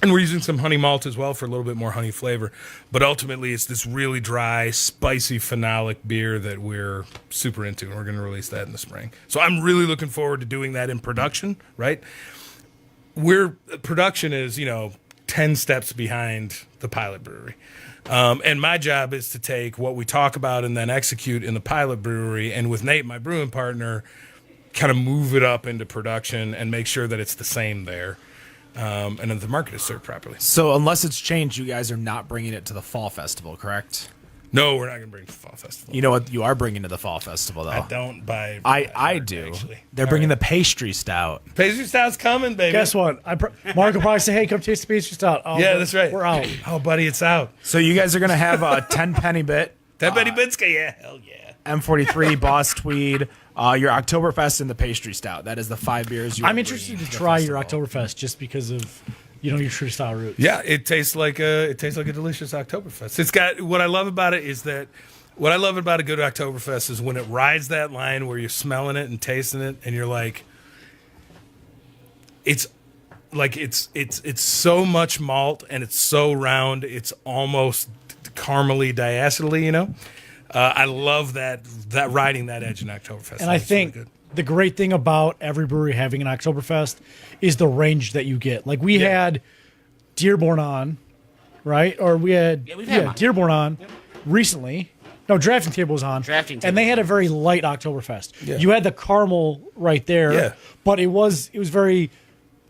And we're using some honey malt as well for a little bit more honey flavor. But ultimately, it's this really dry, spicy, phenolic beer that we're super into, and we're going to release that in the spring. So I'm really looking forward to doing that in production, right? Production is, 10 steps behind the pilot brewery. And my job is to take what we talk about and then execute in the pilot brewery, and with Nate, my brewing partner, kind of move it up into production and make sure that it's the same there. And then the market is served properly. So unless it's changed, you guys are not bringing it to the fall festival, correct? No, we're not going to bring it to the fall festival. You know what you are bringing to the fall festival, though? I don't buy. I do. Actually. They're bringing the pastry stout. Pastry stout's coming, baby. Guess what? Mark will probably say, "Hey, come taste the pastry stout." Oh, Yeah, that's right. We're out. Oh, buddy, it's out. So you guys are going to have a 10 penny bit, That Betty Bitska, yeah, hell yeah. M43, Boss Tweed, your Oktoberfest, and the pastry stout. That is the 5 beers you I'm are interested bringing to the try your festival. Oktoberfest just because of your true style roots. Yeah, it tastes like a delicious Oktoberfest. It's got what I love about it is that what I love about a good Oktoberfest is when it rides that line where you're smelling it and tasting it, and you're like, it's so much malt and it's so round, it's almost caramely diacetally, I love that riding that edge in Oktoberfest. And I It's think really good. the great thing about every brewery having an Oktoberfest is the range that you get. Like we had Dearborn on, right? Or we had we've had them. Dearborn on recently. No, Drafting Table was on. Drafting And they Table. had a very light Oktoberfest. Yeah. You had the caramel right there, Yeah. but it was very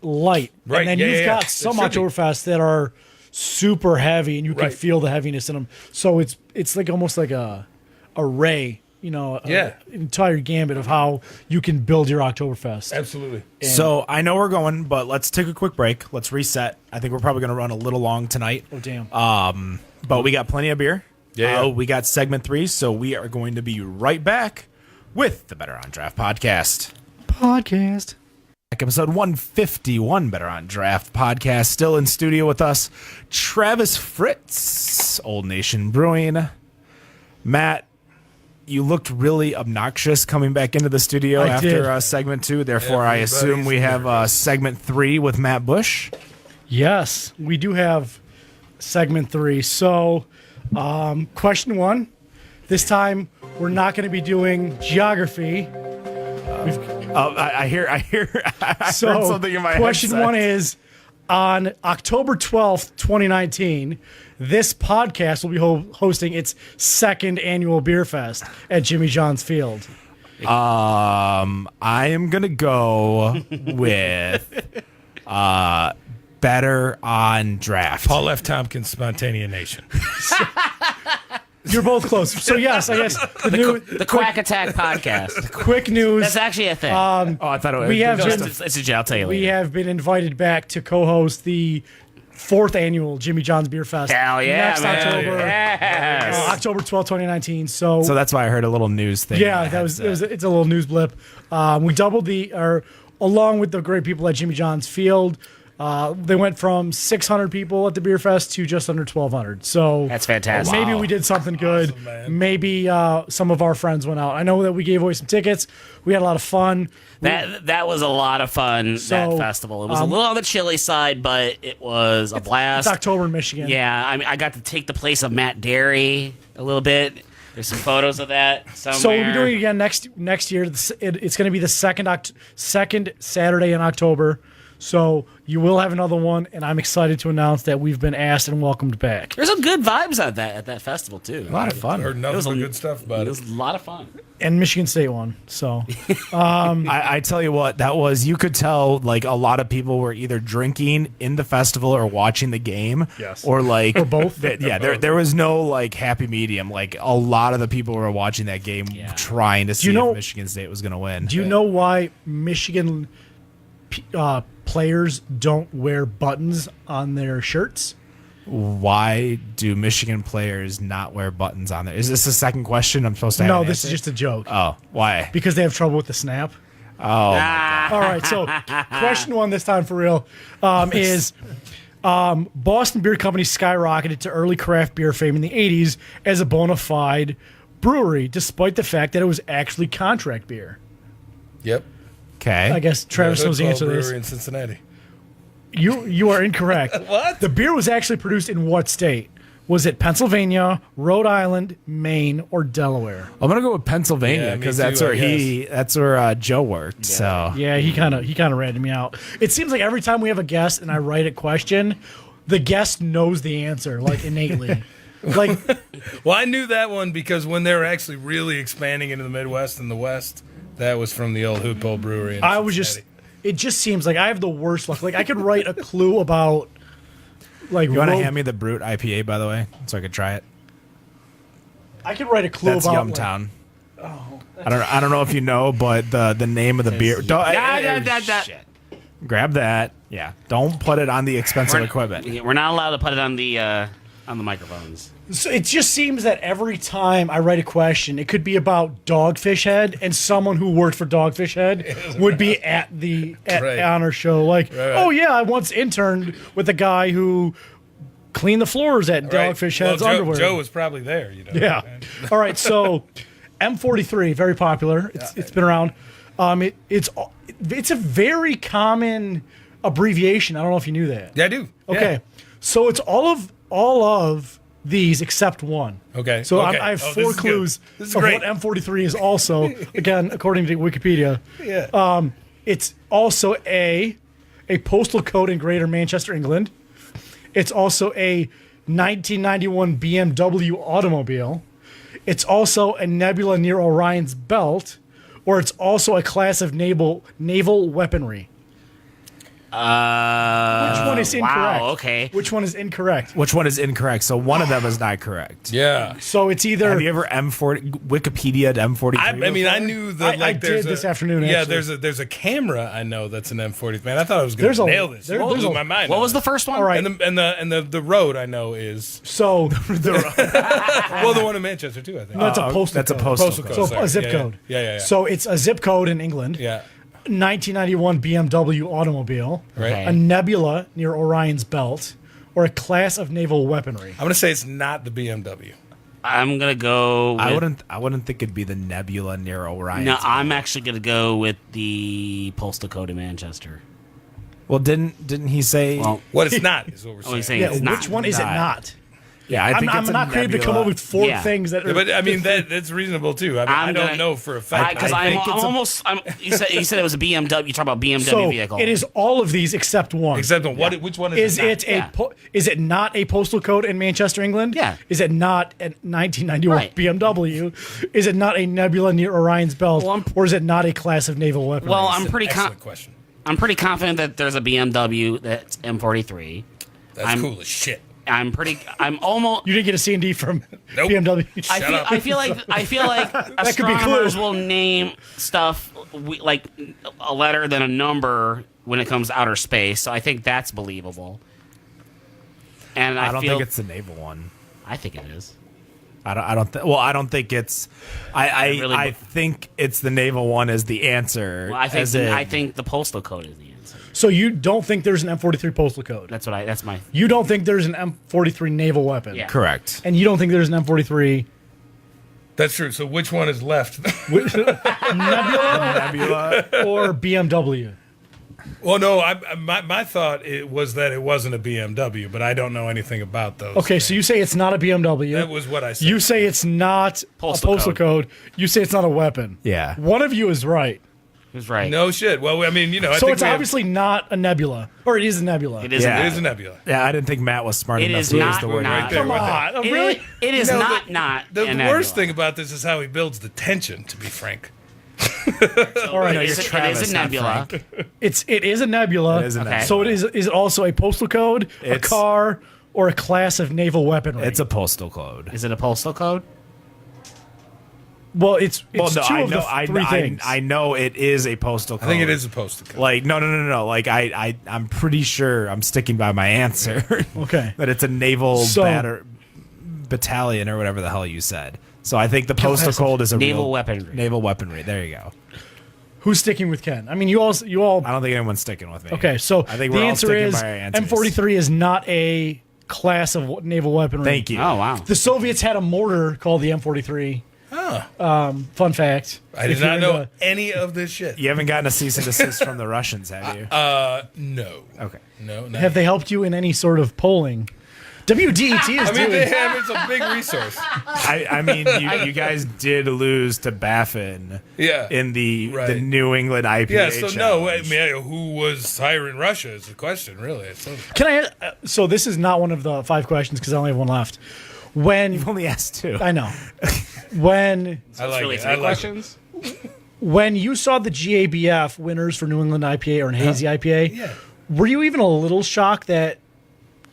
light. Right, And then yeah, you've yeah, got yeah. some It should be. Oktoberfests that are super heavy, and you can Right. feel the heaviness in them. So it's like almost like a array, an entire gambit of how you can build your Oktoberfest. Absolutely. So I know we're going, but let's take a quick break. Let's reset. I think we're probably going to run a little long tonight. Oh, damn. But we got plenty of beer. Yeah. We got segment 3, so we are going to be right back with the Better on Draft podcast. Episode 151, Better on Draft podcast. Still in studio with us, Travis Fritts, Old Nation Brewing. Matt, you looked really obnoxious coming back into the studio I after did. Segment 2. Therefore, I assume we have segment 3 with Matt Bush. Yes, we do have segment 3. So, question 1. This time, we're not going to be doing geography. I hear I heard So, something in my question headset. 1 is, on October 12th, 2019, this podcast will be hosting its second annual beer fest at Jimmy John's Field. I am gonna go with Better on Draft. Paul F. Tompkins, Spontanea Nation. You're both close. So, yes, I guess The Quack Attack podcast. quick news. That's actually a thing. Oh, I thought it was. We have been- it's a I'll tell you We later. have been invited back to co-host the 4th annual Jimmy John's Beer Fest. Hell yeah, next man. October, Yes. October 12th, 2019. So So that's why I heard a little news thing. in yeah, my it's headset. a little news blip. We doubled along with the great people at Jimmy John's Field. They went from 600 people at the beer fest to just under 1,200. So That's fantastic. Maybe we did something good. Awesome, man. Maybe some of our friends went out. I know that we gave away some tickets. We had a lot of fun. That was a lot of fun, So, that festival. It was a little on the chilly side, but it was a blast. It's October in Michigan. Yeah, I mean, I got to take the place of Matt Derry a little bit. There's some photos of that somewhere. So we'll be doing it again next year. It's going to be the second Saturday in October. So you will have another one, and I'm excited to announce that we've been asked and welcomed back. There's some good vibes at that festival too. a lot of fun. Heard nothing but good stuff about It it. was a lot of fun. And Michigan State won. So I tell you what, that was, you could tell like a lot of people were either drinking in the festival or watching the game. Yes. Or like, Or both. There was no like happy medium. Like a lot of the people were watching that game trying to see you know- if Michigan State was going to win. do you know why Michigan players don't wear buttons on their shirts? Why do Michigan players not wear buttons on there? Is this the second question I'm supposed to have? No, an this is answer? just a joke. Oh, why? Because they have trouble with the snap. Oh, All right, so question one this time for real is Boston Beer Company skyrocketed to early craft beer fame in the 80s as a bona fide brewery, despite the fact that it was actually contract beer. Yep. okay. I guess Travis knows the answer to Brewery this. in Cincinnati. You are incorrect. What? The beer was actually produced in what state? Was it Pennsylvania, Rhode Island, Maine, or Delaware? I'm gonna go with Pennsylvania Yeah, me because too, that's where Joe worked. So Yeah, he kind of ratted me out. It seems like every time we have a guest and I write a question, the guest knows the answer like innately. Like Well, I knew that one because when they were actually really expanding into the Midwest and the West, that was from the old Hoot Pole Brewery. In I was Cincinnati. it just seems like I have the worst luck. Like I could write a clue about like you want to road- hand me the Brute IPA by the way, so I could try it? I could write a clue That's about Yumtown. I don't know if you know, but the name of the beer. Don't, grab that. Yeah, don't put it on the expensive equipment. We're not allowed to put it on the microphones. So it just seems that every time I write a question, it could be about Dogfish Head, and someone who worked for Dogfish Head would be Right. on our show. Like, Right. oh yeah, I once interned with a guy who cleaned the floors at Right. Dogfish Head's Well, underwear. Joe was probably there, you know. Yeah. All right. So M43, very popular. It's been around. It's a very common abbreviation. I don't know if you knew that. Yeah, I do. Okay. Yeah. So it's all of these except one. Okay. So Okay. I have Oh, this four is good. clues This is of great. what M43 is also. Again, according to Wikipedia, Yeah. it's also a postal code in Greater Manchester, England. It's also a 1991 BMW automobile. It's also a nebula near Orion's belt, or it's also a class of naval weaponry. Which one is incorrect? Wow, okay. Which one is incorrect? Which one is incorrect? So one of them is not correct. Yeah. So it's either Have you ever Wikipedia'd M43? I mean, I knew that. I Like, there's did this afternoon, Yeah, actually. there's a camera I know that's an M40. Man, I thought I was going There's to a- nail this. there- It there's blew a- my mind. What was the first one? All right. And the road I know is so well the one in Manchester too. I think. that's a postal that's a code. postal Postal code. code. So Sorry. a zip Yeah, code. yeah. So it's a zip code in England. Yeah. 1991 BMW automobile. Right. Okay. A nebula near Orion's belt, or a class of naval weaponry. I'm gonna say it's not the BMW. I'm gonna go. With, I wouldn't think it'd be the Nebula near Orion. No, I'm actually gonna go with the postal code in Manchester. Well, didn't he say? Well, What it's not is what we're oh, saying. he's saying Yeah, it's not. which one is it Not. not? yeah, I think I'm it's a not creative to come nebula. up with four Yeah. things that are. Yeah, but I mean that's reasonable too. I I'm don't gonna- know for a fact. Because I I'm think it's a- almost. You said it was a BMW. You're talking about BMW so vehicle. it is all of these except one. Except on which one is Is it? it Yeah. is it not a postal code in Manchester, England? Yeah. Is it not a 1991 Right. BMW? Is it not a nebula near Orion's belt? Well, I'm- or is it not a class of naval weaponry? Well, Not? Excellent question. I'm pretty confident that there's a BMW that's M43. That's cool as shit. I'm almost. you didn't get a C&D from Nope. BMW. I feel like could be astronomers clue. will name stuff like a letter than a number when it comes to outer space. So I think that's believable. And I don't feel, think it's the naval one. I think it is. I don't think it's. I really- think it's the naval one as the answer. Well, I think as in- I think the postal code is the answer. So you don't think there's an M43 postal code? That's my. You don't think there's an M43 naval weapon? Yeah. correct. And you don't think there's an M43 That's true. So which one is left? Nebula. or BMW? Well, no. My thought was that it wasn't a BMW, but I don't know anything about those. Okay, so you say it's not a BMW. That was what I said. You say it's not Postal a postal code. You say it's not a weapon. Yeah. One of you is right. Who's right? No shit. Well, I mean, I So think it's obviously not a nebula. Or it is a nebula. It is. Yeah. it is a nebula. Yeah, I didn't think Matt was smart It enough is to use not the word. not- Right there Come with on. It- Really? It is You know, not. The a nebula. worst thing about this is how he builds the tension. To be frank. All right. It is, you're it Travis, is a not nebula. It is a nebula. It is a Okay. nebula. So is it also a postal code, a It's- car, or a class of naval weaponry? It's a postal code. Is it a postal code? Well, it's Well, no, two I of know, the three things. I know it is a postal code. I think it is a postal code. Like, no. Like, I'm pretty sure I'm sticking by my answer. Okay. That it's a naval So- battalion or whatever the hell you said. So I think the postal code is a Naval real- weaponry. Naval weaponry. There you go. Who's sticking with Ken? I mean, you all. I don't think anyone's sticking with me. Okay, so I think the we're all answer sticking is by our answers. M43 is not a class of naval weaponry. Thank you. Oh wow. The Soviets had a mortar called the M43. Fun fact. I did If you're not know into- any of this shit. You haven't gotten a cease and desist from the Russians, have you? No. Okay. No. Have they helped you in any sort of polling? WDET is I mean, doing. they have. It's a big resource. I mean, you guys did lose to Baffin Yeah. in the Right. New England IPA Yeah. So no. I challenge. mean, who was hiring Russia is the question, really. Can I? So this is not one of the 5 questions because I only have one left. When You've only asked 2. I know when I like Really it. three I like it. questions. when you saw the GABF winners for New England IPA or Hazy IPA, Yeah. were you even a little shocked that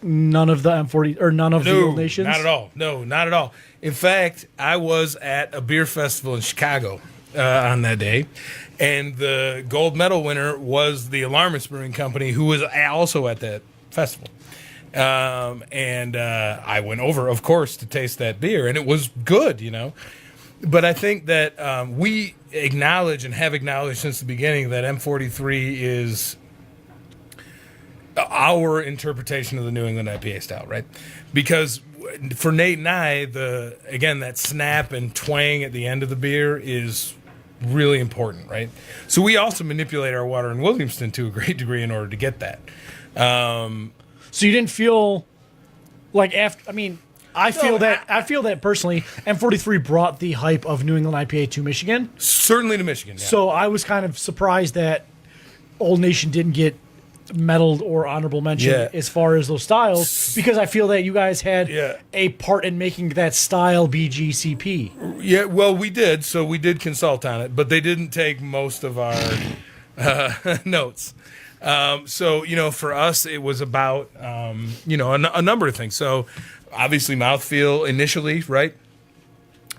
none of the M40 or none of the No, old nations? not at all. No, not at all. In fact, I was at a beer festival in Chicago on that day, and the gold medal winner was the Alarmist Brewing Company, who was also at that festival. And I went over, of course, to taste that beer, and it was good, you know. But I think that we acknowledge and have acknowledged since the beginning that M43 is our interpretation of the New England IPA style, right? Because for Nate and I, that snap and twang at the end of the beer is really important, right? So we also manipulate our water in Williamston to a great degree in order to get that. So you didn't feel like after? I mean, I feel that personally, M43 brought the hype of New England IPA to Michigan. Certainly to Michigan. Yeah. So I was kind of surprised that Old Nation didn't get medaled or honorable mention Yeah. as far as those styles, because I feel that you guys had Yeah. a part in making that style BGCP. Yeah, well, we did. So we did consult on it, but they didn't take most of our notes. So, you know, for us, it was about, a number of things. So obviously mouthfeel initially, right?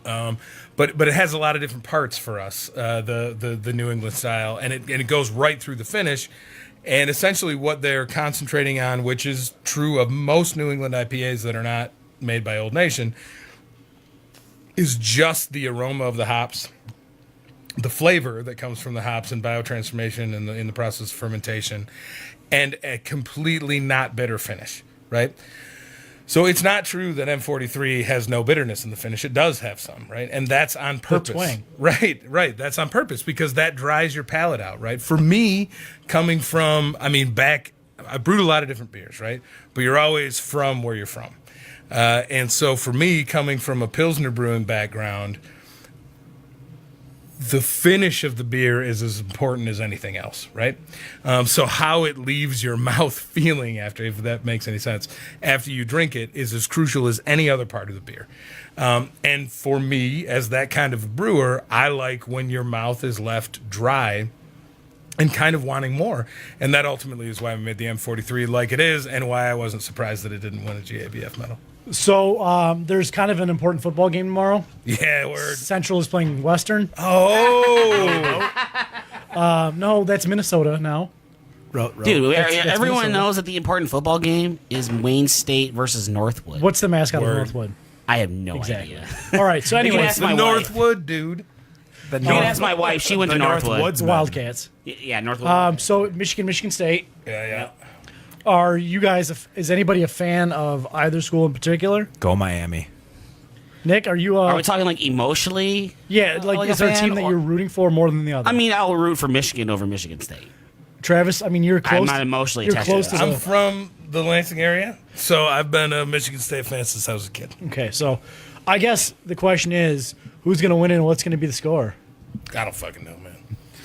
But it has a lot of different parts for us, the New England style, and it goes right through the finish. And essentially what they're concentrating on, which is true of most New England IPAs that are not made by Old Nation, is just the aroma of the hops, the flavor that comes from the hops and biotransformation in the process of fermentation, and a completely not bitter finish, right? So it's not true that M43 has no bitterness in the finish. It does have some, right? And that's on purpose. twang. Right. That's on purpose because that dries your palate out, right? For me, coming from, I brewed a lot of different beers, right? But you're always from where you're from. And so for me, coming from a Pilsner brewing background, the finish of the beer is as important as anything else, right? So how it leaves your mouth feeling after, if that makes any sense, after you drink it is as crucial as any other part of the beer. And for me, as that kind of a brewer, I like when your mouth is left dry and kind of wanting more. And that ultimately is why we made the M43 like it is and why I wasn't surprised that it didn't win a GABF medal. So there's kind of an important football game tomorrow. Yeah, word. Central is playing Western. Oh! No, that's Minnesota now. Dude, That's everyone Minnesota. knows that the important football game is Wayne State versus Northwood. What's the mascot Word. of Northwood? I have no Exactly. idea. All right. So You can anyway, ask The my wife. Northwood, dude. The You can ask my wife. She went to Northwood. Northwoods Wildcats. Yeah, Northwood. So Michigan State. Yeah. Are you guys? Is anybody a fan of either school in particular? Go Miami. Nick, are you? Are we talking like emotionally? Yeah, like like is a there a team fan, that or- you're rooting for more than the other? I mean, I'll root for Michigan over Michigan State. Travis. I mean, you're close. I'm not emotionally You're attached to close to that. I'm the. from the Lansing area, so I've been a Michigan State fan since I was a kid. Okay, so I guess the question is, who's going to win and what's going to be the score? I don't fucking know, man.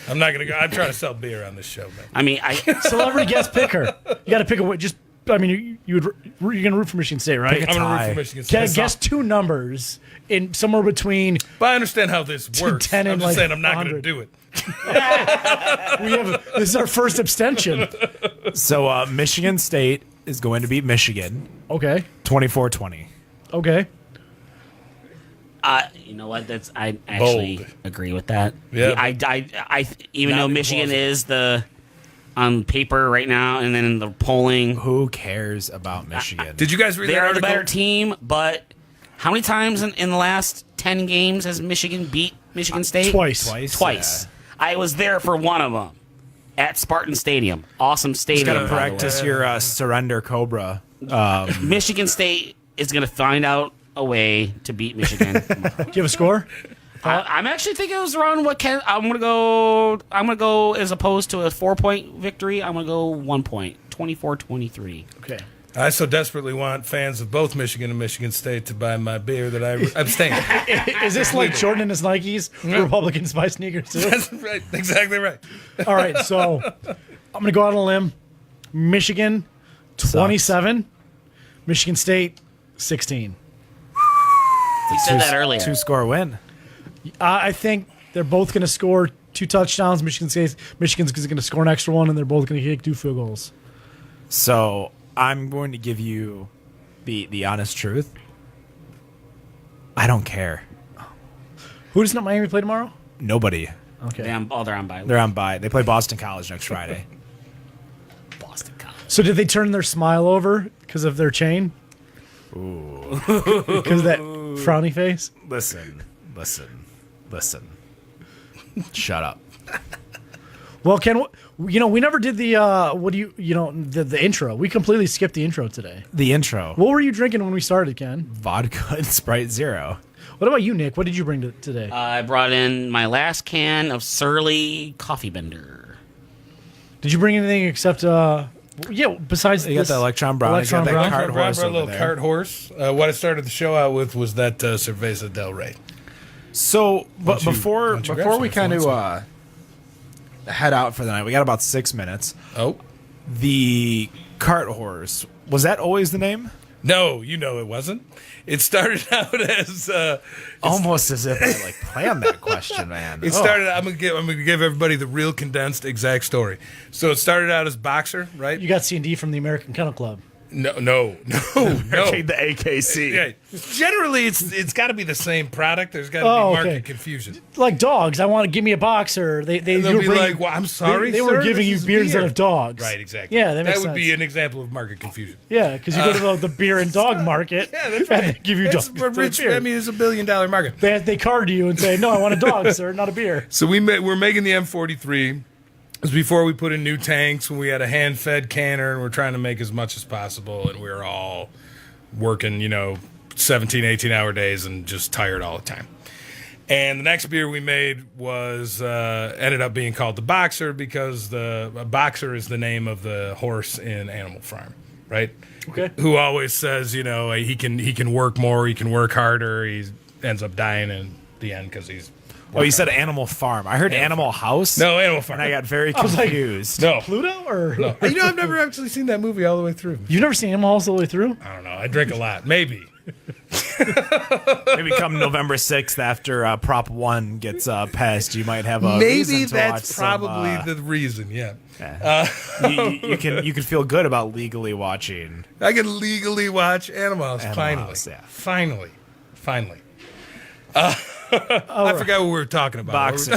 I'm not gonna go. I'm trying to sell beer on this show, man. I mean, Celebrity guest picker. You got to pick a. Just. I mean, you're going to root for Michigan State, right? Pick I'm gonna root tie. for Michigan State. Guess 2 numbers in somewhere between. But I understand how this works. 10 I'm and, just like, saying I'm not gonna 100. do it. This is our first abstention. So Michigan State is going to beat Michigan Okay. 24-20. Okay. You know what? I actually Bold. agree with that. Yeah. Even Not though even Michigan plausible. is the on paper right now, and then in the polling, Who cares about Michigan? Did you guys read they that are the article? better team. But how many times in the last 10 games has Michigan beat Michigan State? Twice. Twice. I was there for one of them at Spartan Stadium. Awesome stadium. You gotta by the way. practice your surrender cobra. Michigan State is going to find out a way to beat Michigan. Do you have a score? I'm actually thinking it was around what I'm gonna go as opposed to a 4-point victory. I'm gonna go 1 point, 24-23. Okay. I so desperately want fans of both Michigan and Michigan State to buy my beer that I abstain. Is this like Jordan and his Nikes, Republican spy sneakers too? That's right. Exactly right. All right, so I'm going to go out on a limb. Michigan, 27. Michigan State, 16. You said that earlier. 2-score win. I think they're both going to score 2 touchdowns. Michigan's going to score an extra one, and they're both going to kick 2 field goals. So I'm going to give you the honest truth. I don't care. Who does Miami play tomorrow? Nobody. Okay. They're on bye. They're on bye. They play Boston College next Friday. Boston College. So did they turn their smile over because of their chain? Ooh. Because of that frowny face? Listen. Shut up. Well, Ken, we never did the the intro. We completely skipped the intro today. The intro. What were you drinking when we started, Ken? Vodka and Sprite Zero. What about you, Nick? What did you bring today? I brought in my last can of Surly Coffee Bender. Did you bring anything except besides You got this the Electron Brown. Electron You got that Brown? cart Brought horse a over little there. cart horse. What I started the show out with was that Cerveza Del Rey. So, but you- before why don't you grab before some we if you kind want of head out for the night, we got about 6 minutes. Oh. The cart horse, was that always the name? No, it wasn't. It started out as Almost as if I planned that question, man. it started. I'm gonna give everybody the real condensed exact story. So it started out as Boxer, right? You got C&D from the American Kennel Club. No. Okay, the AKC. Yeah. Generally, it's got to be the same product. There's got to Oh, be market okay. confusion. Like dogs, I want to give me a boxer. They'll you be were bringing- like, "Well, I'm sorry, They were sir, giving this you is beer instead beer." of dogs. Right, exactly. Yeah, that makes would be sense. an example of market confusion. Yeah, because you go to the beer and dog market. Yeah, that's and right. they give you It's dogs. a rich. beer. I mean, it's $1 billion market. They card you and say, "No, I want a dog, sir, not a beer." So we're making the M43. It was before we put in new tanks when we had a hand-fed canner and we're trying to make as much as possible, and we were all working, 17, 18-hour days and just tired all the time. And the next beer we made was ended up being called the Boxer because the Boxer is the name of the horse in Animal Farm, right? Okay. Who always says, he can work more, he can work harder, he ends up dying in the end because he's Oh, you said Animal Farm. I heard Animal House. no Animal Farm. And I got very was like, confused. no. Pluto or No. I've never actually seen that movie all the way through. You've never seen Animal House all the way through? I don't know. I drink a lot. Maybe. Maybe come November 6th after Prop 1 gets passed, you might have a reason Maybe to that's watch probably some, the reason. Yeah. you can feel good about legally watching. I can legally watch Animal House. Animal Finally. House, yeah. Finally. I forgot what we were talking about. Boxer.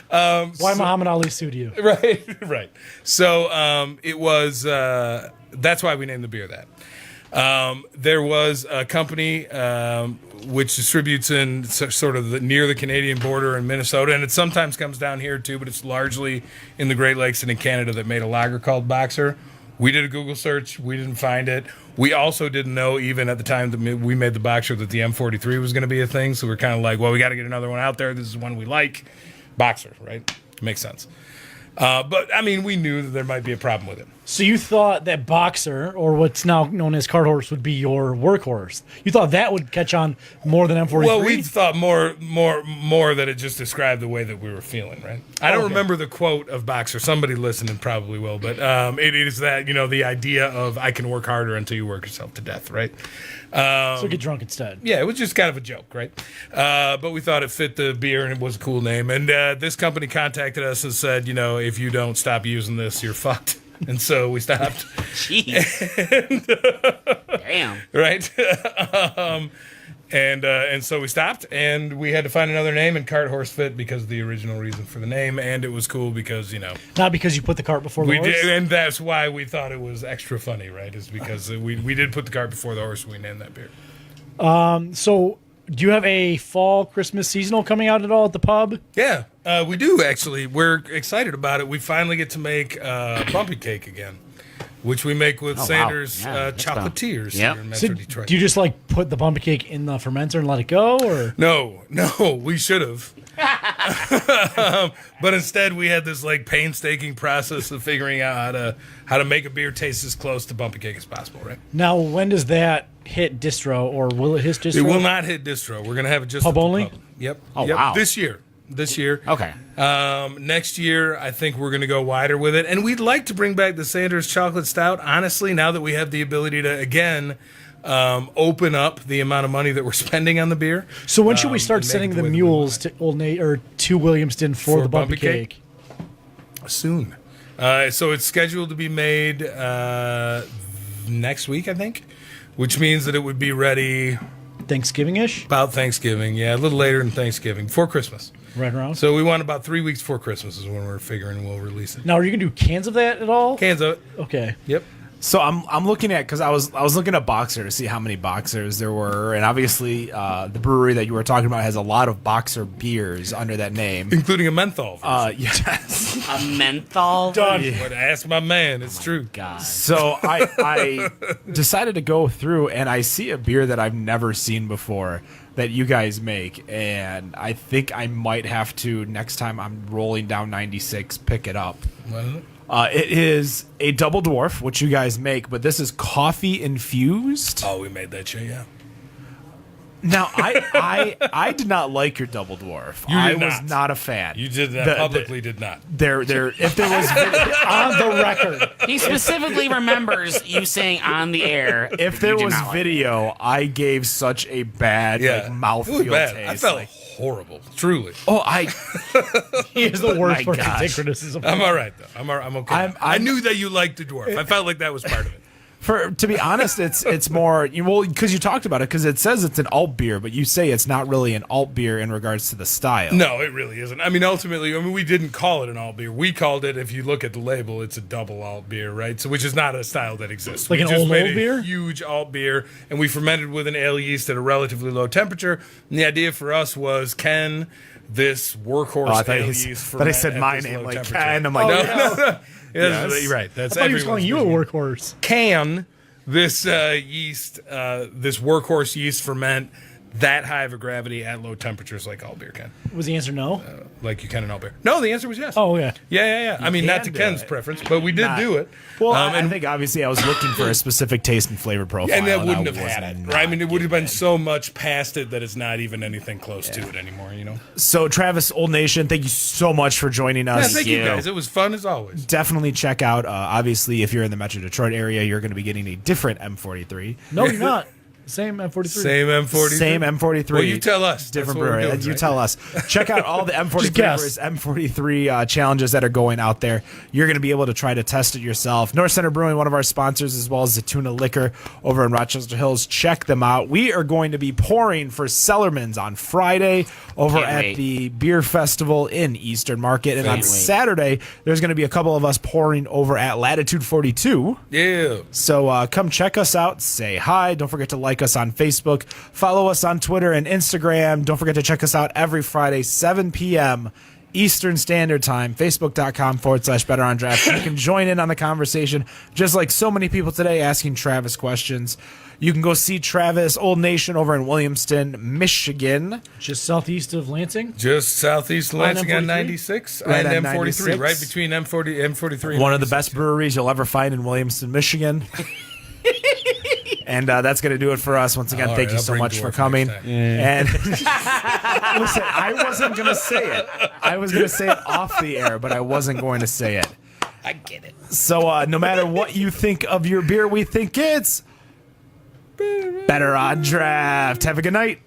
Why Muhammad Ali sued you? Right. So it was. That's why we named the beer that. There was a company which distributes in sort of near the Canadian border in Minnesota, and it sometimes comes down here too, but it's largely in the Great Lakes and in Canada, that made a lager called Boxer. We did a Google search. We didn't find it. We also didn't know, even at the time that we made the Boxer, that the M43 was going to be a thing. So we're kind of like, well, we got to get another one out there. This is one we like. Boxer, right? Makes sense. But, I mean, we knew that there might be a problem with it. So you thought that Boxer, or what's now known as cart horse, would be your workhorse. You thought that would catch on more than M43? Well, we thought more that it just described the way that we were feeling, right? I don't remember the quote of Boxer. Somebody listening probably will, but it is that, the idea of I can work harder until you work yourself to death, right? So get drunk instead. Yeah, it was just kind of a joke, right? But we thought it fit the beer and it was a cool name. And this company contacted us and said, if you don't stop using this, you're fucked. And so we stopped. Jeez. Damn. Right? And so we stopped, and we had to find another name, and Cart Horse fit because of the original reason for the name, and it was cool because, Not because you put the cart before the we horse? did, and that's why we thought it was extra funny, right? Is because we did put the cart before the horse, and we named that beer. So, do you have a fall Christmas seasonal coming out at all at the pub? Yeah, we do, actually. We're excited about it. We finally get to make bumpy cake again, which we make with wow. Sanders Yeah, that's chocolatiers Yep. here in Metro So, Detroit. do you just put the bumpy cake in the fermenter and let it go, or? No, we should have. But instead, we had this painstaking process of figuring out how to make a beer taste as close to bumpy cake as possible, right? Now, when does that hit distro, or will it hit distro? It will not hit distro. We're gonna have it just Pub at the only? pub. Yep. Oh, yep. wow. This year. Okay. Next year, I think we're going to go wider with it. And we'd like to bring back the Sanders Chocolate Stout, honestly, now that we have the ability to, again, open up the amount of money that we're spending on the beer. So when should we start and make sending it the the way that we mules want to Old Nate or to Williamston for the bumpy cake? Soon. So it's scheduled to be made next week, I think, which means that it would be ready Thanksgiving-ish, about Thanksgiving. Yeah, a little later than Thanksgiving, before Christmas. right around. So we want about 3 weeks before Christmas is when we're figuring we'll release it. Now, are you gonna do cans of that at all? Cans of it. Okay. Yep. So I'm looking at, because I was looking at Boxer to see how many Boxers there were, and obviously the brewery that you were talking about has a lot of Boxer beers under that name. Including a menthol. Yes. A menthol. Done. But ask my man. It's true. God. So I decided to go through, and I see a beer that I've never seen before that you guys make, and I think I might have to, next time I'm rolling down 96, pick it up. What is it? It is a double dwarf, which you guys make, but this is coffee infused. Oh, we made that shit, yeah. Now, I did not like your double dwarf. You I did was not. not a fan. You did that publicly, did not. There. If there was, On the record. He specifically remembers you saying on the air. if there you do was not like it. video, I gave such a bad Yeah. It was mouthfeel bad. taste. I felt horrible. Truly. He is the worst my for gosh. take criticism. I'm all right, though. I'm okay. I knew that you liked the dwarf. I felt like that was part of it. To be honest, it's more because you talked about it, because it says it's an alt beer, but you say it's not really an alt beer in regards to the style. No, it really isn't. I mean, ultimately, we didn't call it an alt beer. We called it, if you look at the label, it's a double alt beer, right? So, which is not a style that exists. Like We an just old made a beer? huge alt beer, and we fermented with an ale yeast at a relatively low temperature. And the idea for us was, can this workhorse Oh, I thought ale he yeast thought he ferment said at my this name low like temperature? Ken. I'm like, No. Yes. You're right. That's I thought he was calling you a everyone's workhorse. Can this yeast, this workhorse yeast, ferment that high of a gravity at low temperatures like all beer can? Was the answer no? Like you can in all beer? No, the answer was yes. Oh, yeah. Yeah. I mean, not to can do Ken's it. preference, but we did Not- do it. Well, And I think obviously I was looking for a specific taste and flavor profile, and that I wouldn't have was had it. not Right? I mean, it would have been getting so much past it that it's not even anything close to it anymore, you know? it. So, Travis, Old Nation, thank you so much for joining Yeah, us. thank you guys. It was fun as always. Definitely check out. Obviously, if you're in the Metro Detroit area, you're going to be getting a different M43. No, you're not. Same M43. Same M43. Same M43. Well, you tell us. Different That's what we're brewery. doing, You right? tell us. Check out all the M43 Just guess. versus M43 challenges that are going out there. You're going to be able to try to test it yourself. North Center Brewing, one of our sponsors, as well as the Tuna Liquor over in Rochester Hills. Check them out. We are going to be pouring for Sellerman's on Friday over Can't at wait. the Beer Festival in Eastern Market. And on Can't wait. Saturday, there's going to be a couple of us pouring over at Latitude 42. Yeah. So come check us out. Say hi. Don't forget to like us on Facebook. Follow us on Twitter and Instagram. Don't forget to check us out every Friday, 7 p.m. Eastern Standard Time, Facebook.com/Better on Draft. You can join in on the conversation, just like so many people today asking Travis questions. You can go see Travis, Old Nation, over in Williamston, Michigan. Just southeast of Lansing. Just southeast of Lansing on M43? 96 Right and on M43, 96. right between M43 and One of the 96. best breweries you'll ever find in Williamston, Michigan. And that's going to do it for us. Once again, All thank right, you I'll so bring much for dwarf coming. next time. And listen, I wasn't going to say it. I was going to say it off the air, but I wasn't going to say it. I get it. So no matter what you think of your beer, we think it's better on draft. Have a good night.